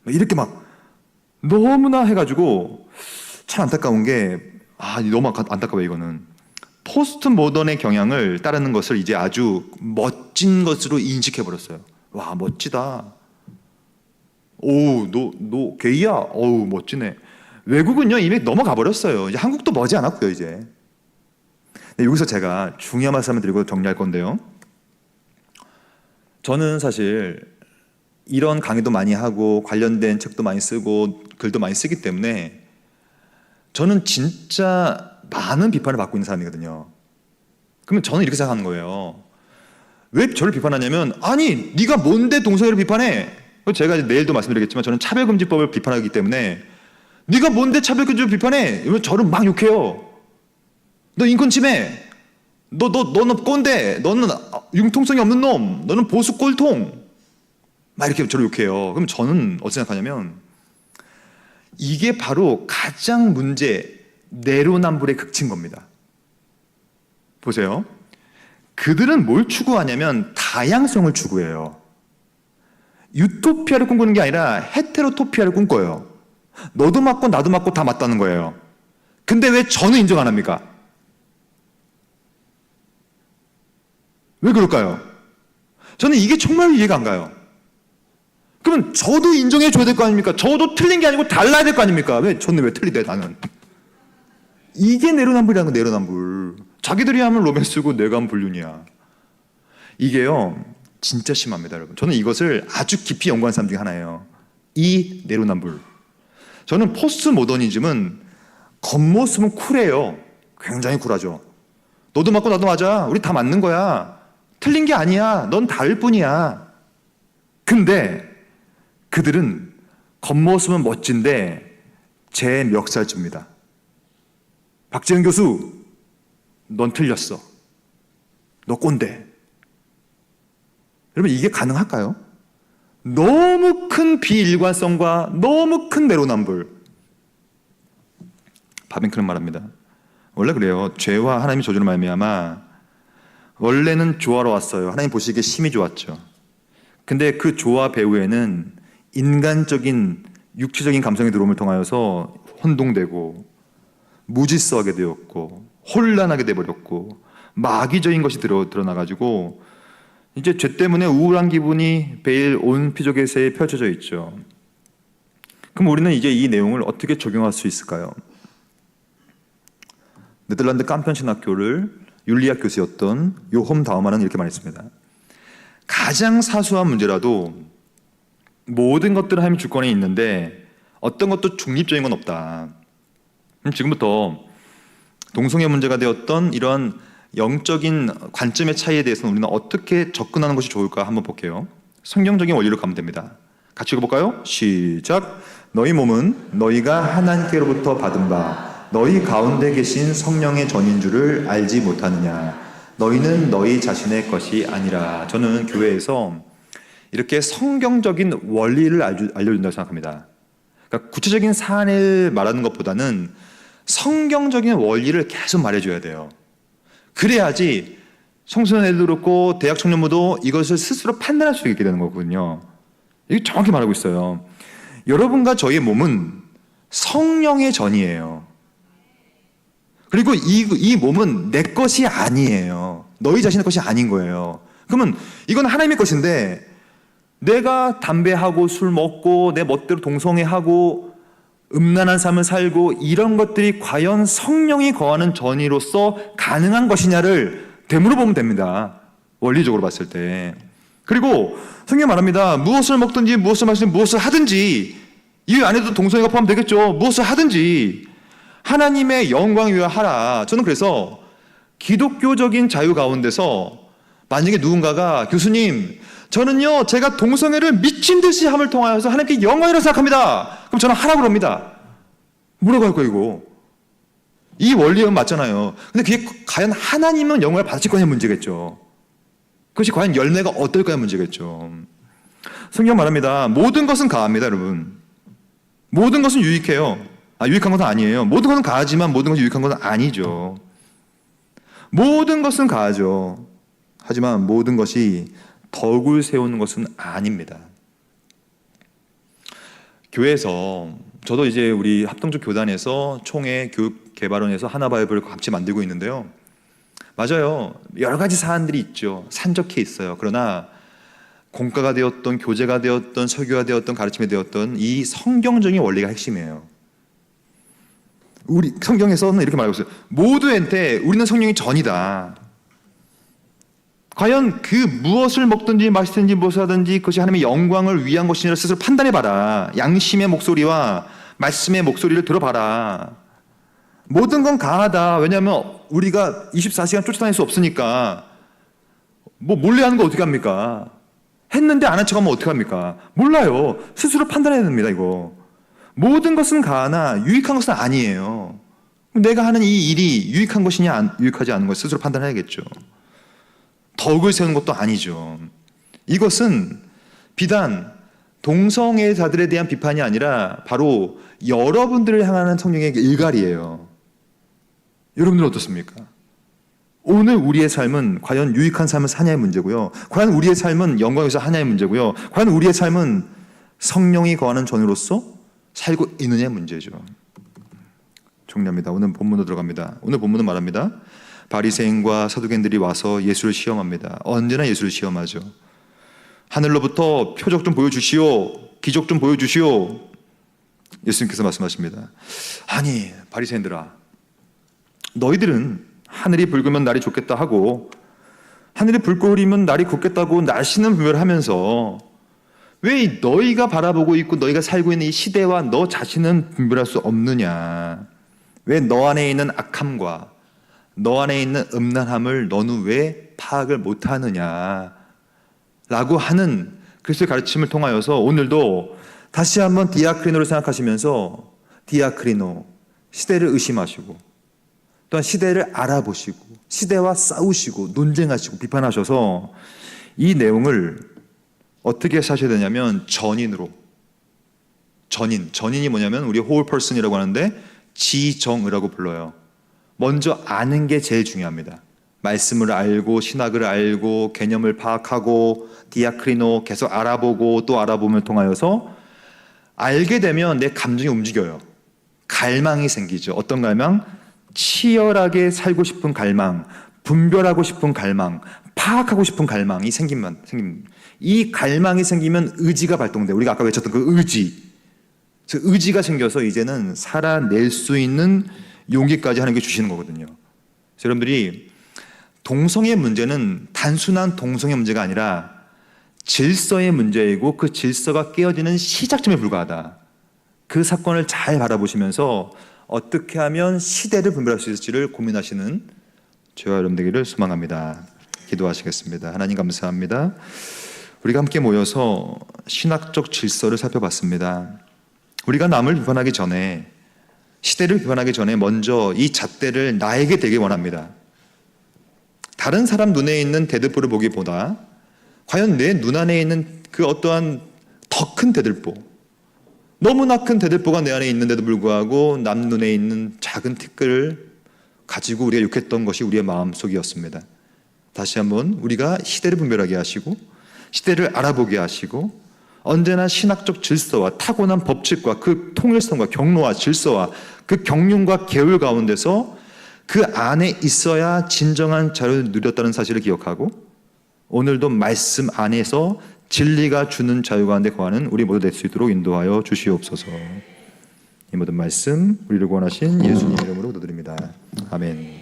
이렇게 막 너무나 해가지고 참 안타까운 게 너무 안타까워요. 이거는 포스트 모던의 경향을 따르는 것을 이제 아주 멋진 것으로 인식해 버렸어요. 와 멋지다. 오, 너 게이야? 어우 멋지네. 외국은요 이미 넘어가 버렸어요. 이제 한국도 머지 않았고요 이제. 여기서 제가 중요한 말씀을 드리고 정리할 건데요. 저는 사실 이런 강의도 많이 하고 관련된 책도 많이 쓰고 글도 많이 쓰기 때문에 저는 진짜 많은 비판을 받고 있는 사람이거든요. 그러면 저는 이렇게 생각하는 거예요. 왜 저를 비판하냐면 아니 네가 뭔데 동성애를 비판해? 제가 이제 내일도 말씀드리겠지만 저는 차별금지법을 비판하기 때문에 네가 뭔데 차별금지법을 비판해? 이러면 저를 막 욕해요. 너 인권 침해, 너는 꼰대, 너는 융통성이 없는 놈, 너는 보수 꼴통, 막 이렇게 저를 욕해요. 그럼 저는 어떻게 생각하냐면 이게 바로 가장 내로남불의 극치인 겁니다. 보세요. 그들은 뭘 추구하냐면 다양성을 추구해요. 유토피아를 꿈꾸는 게 아니라 헤테로토피아를 꿈꿔요. 너도 맞고 나도 맞고 다 맞다는 거예요. 근데 왜 저는 인정 안 합니까? 왜 그럴까요? 저는 이게 정말 이해가 안 가요. 그러면 저도 인정해 줘야 될 거 아닙니까? 저도 틀린 게 아니고 달라야 될 거 아닙니까? 저는 왜 틀리대 나는? 이게 내로남불이라는 거. 내로남불. 자기들이 하면 로맨스고 내가 하면 불륜이야. 이게요 진짜 심합니다 여러분. 저는 이것을 아주 깊이 연구한 사람 중에 하나예요. 이 내로남불. 저는 포스트 모더니즘은 겉모습은 쿨해요. 굉장히 쿨하죠. 너도 맞고 나도 맞아. 우리 다 맞는 거야. 틀린 게 아니야. 넌 다를 뿐이야. 근데 그들은 겉모습은 멋진데 제 멱살집니다. 박재현 교수, 넌 틀렸어. 너 꼰대. 여러분 이게 가능할까요? 너무 큰 비일관성과 너무 큰 내로남불. 바빙크는 말합니다. 원래 그래요. 죄와 하나님의 저주로 말미암아 원래는 조화로웠어요. 하나님 보시기에 심히 좋았죠. 근데 그 조화 배후에는 인간적인 육체적인 감성이 들어옴을 통하여서 혼동되고 무질서하게 되었고 혼란하게 되어버렸고 마귀적인 것이 드러나가지고 이제 죄 때문에 우울한 기분이 매일 온 피조계세에 펼쳐져 있죠. 그럼 우리는 이제 이 내용을 어떻게 적용할 수 있을까요? 네덜란드 깜편신학교를 윤리학 교수였던 요홈 다우만은 이렇게 말했습니다. 가장 사소한 문제라도 모든 것들은 하나님의 주권에 있는데 어떤 것도 중립적인 건 없다. 지금부터 동성애 문제가 되었던 이런 영적인 관점의 차이에 대해서는 우리는 어떻게 접근하는 것이 좋을까 한번 볼게요. 성경적인 원리로 가면 됩니다. 같이 읽어볼까요? 시작. 너희 몸은 너희가 하나님께로부터 받은 바 너희 가운데 계신 성령의 전인 줄을 알지 못하느냐. 너희는 너희 자신의 것이 아니라. 저는 교회에서 이렇게 성경적인 원리를 알려준다고 생각합니다. 그러니까 구체적인 사안을 말하는 것보다는 성경적인 원리를 계속 말해줘야 돼요. 그래야지 청소년 애들도 그렇고 대학 청년부도 이것을 스스로 판단할 수 있게 되는 거거든요. 이게 정확히 말하고 있어요. 여러분과 저희의 몸은 성령의 전이에요. 그리고 이 몸은 내 것이 아니에요. 너희 자신의 것이 아닌 거예요. 그러면 이건 하나님의 것인데 내가 담배하고 술 먹고 내 멋대로 동성애하고 음란한 삶을 살고 이런 것들이 과연 성령이 거하는 전이로서 가능한 것이냐를 되물어 보면 됩니다. 원리적으로 봤을 때. 그리고 성경 말합니다. 무엇을 먹든지 무엇을 마시든지 무엇을 하든지, 이 안에도 동성애가 포함되겠죠. 무엇을 하든지 하나님의 영광을 위하여 하라. 저는 그래서 기독교적인 자유 가운데서 만약에 누군가가 교수님 저는요 제가 동성애를 미친 듯이 함을 통하여서 하나님께 영광이라고 생각합니다. 그럼 저는 하라고 그럽니다. 뭐라고 할 거예요 이거? 이 원리는 맞잖아요. 근데 그게 과연 하나님은 영광을 받을 거냐의 문제겠죠. 그것이 과연 열매가 어떨까의 문제겠죠. 성경 말합니다. 모든 것은 가합니다 여러분. 모든 것은 유익해요. 유익한 것은 아니에요. 모든 것은 가하지만 모든 것이 유익한 것은 아니죠. 모든 것은 가하죠. 하지만 모든 것이 덕을 세우는 것은 아닙니다. 교회에서 저도 이제 우리 합동적 교단에서 총회 교육개발원에서 하나바이블을 같이 만들고 있는데요. 맞아요. 여러 가지 사안들이 있죠. 산적해 있어요. 그러나 공과가 되었던 교재가 되었던 설교가 되었던 가르침이 되었던 이 성경적인 원리가 핵심이에요. 우리 성경에서는 이렇게 말하고 있어요. 모두한테 우리는 성령이 전이다. 과연 그 무엇을 먹든지 마시든지 무엇을 하든지 그것이 하나님의 영광을 위한 것이냐 스스로 판단해봐라. 양심의 목소리와 말씀의 목소리를 들어봐라. 모든 건 가하다. 왜냐하면 우리가 24시간 쫓아다닐 수 없으니까. 뭐 몰래 하는 거 어떻게 합니까? 했는데 안 한 척하면 어떻게 합니까? 몰라요. 스스로 판단해야 됩니다 이거. 모든 것은 가하나 유익한 것은 아니에요. 내가 하는 이 일이 유익한 것이냐 유익하지 않은 것 스스로 판단해야겠죠. 덕을 세우는 것도 아니죠. 이것은 비단 동성애자들에 대한 비판이 아니라 바로 여러분들을 향하는 성령의 일갈이에요. 여러분들은 어떻습니까? 오늘 우리의 삶은 과연 유익한 삶을 사냐의 문제고요. 과연 우리의 삶은 영광에서 하냐의 문제고요. 과연 우리의 삶은 성령이 거하는 전으로서 살고 있느냐의 문제죠. 정리합니다. 오늘 본문으로 들어갑니다. 오늘 본문은 말합니다. 바리새인과 사두개인들이 와서 예수를 시험합니다. 언제나 예수를 시험하죠. 하늘로부터 표적 좀 보여주시오. 기적 좀 보여주시오. 예수님께서 말씀하십니다. 아니 바리새인들아, 너희들은 하늘이 붉으면 날이 좋겠다 하고 하늘이 붉고 흐리면 날이 곱겠다고 날씨는 분별하면서 왜 너희가 바라보고 있고 너희가 살고 있는 이 시대와 너 자신은 분별할 수 없느냐? 왜 너 안에 있는 악함과 너 안에 있는 음란함을 너는 왜 파악을 못하느냐? 라고 하는 그리스도의 가르침을 통하여서 오늘도 다시 한번 디아크리노를 생각하시면서 디아크리노, 시대를 의심하시고 또한 시대를 알아보시고 시대와 싸우시고 논쟁하시고 비판하셔서 이 내용을 어떻게 사셔야 되냐면 전인으로, 전인이 뭐냐면 우리 whole person이라고 하는데 지정의라고 불러요. 먼저 아는 게 제일 중요합니다. 말씀을 알고 신학을 알고 개념을 파악하고 디아크리노 계속 알아보고 또 알아보면 통하여서 알게 되면 내 감정이 움직여요. 갈망이 생기죠. 어떤 갈망? 치열하게 살고 싶은 갈망, 분별하고 싶은 갈망, 파악하고 싶은 갈망이 생기면 이 갈망이 생기면 의지가 발동돼요. 우리가 아까 외쳤던 그 의지. 의지가 생겨서 이제는 살아낼 수 있는 용기까지 하는 게 주시는 거거든요. 여러분들이 동성애의 문제는 단순한 동성애 문제가 아니라 질서의 문제이고 그 질서가 깨어지는 시작점에 불과하다. 그 사건을 잘 바라보시면서 어떻게 하면 시대를 분별할 수 있을지를 고민하시는 저와 여러분 되기를 소망합니다. 기도하시겠습니다. 하나님 감사합니다. 우리가 함께 모여서 신학적 질서를 살펴봤습니다. 우리가 남을 비판하기 전에, 시대를 비판하기 전에 먼저 이 잣대를 나에게 대기 원합니다. 다른 사람 눈에 있는 대들보를 보기보다 과연 내 눈 안에 있는 그 어떠한 더 큰 대들보, 너무나 큰 대들보가 내 안에 있는데도 불구하고 남 눈에 있는 작은 티끌을 가지고 우리가 욕했던 것이 우리의 마음속이었습니다. 다시 한번 우리가 시대를 분별하게 하시고 시대를 알아보게 하시고 언제나 신학적 질서와 타고난 법칙과 그 통일성과 경로와 질서와 그 경륜과 계율 가운데서 그 안에 있어야 진정한 자유를 누렸다는 사실을 기억하고 오늘도 말씀 안에서 진리가 주는 자유 가운데 거하는 우리 모두 될 수 있도록 인도하여 주시옵소서. 이 모든 말씀 우리를 구원하신 예수님 이름으로 기도드립니다. 아멘.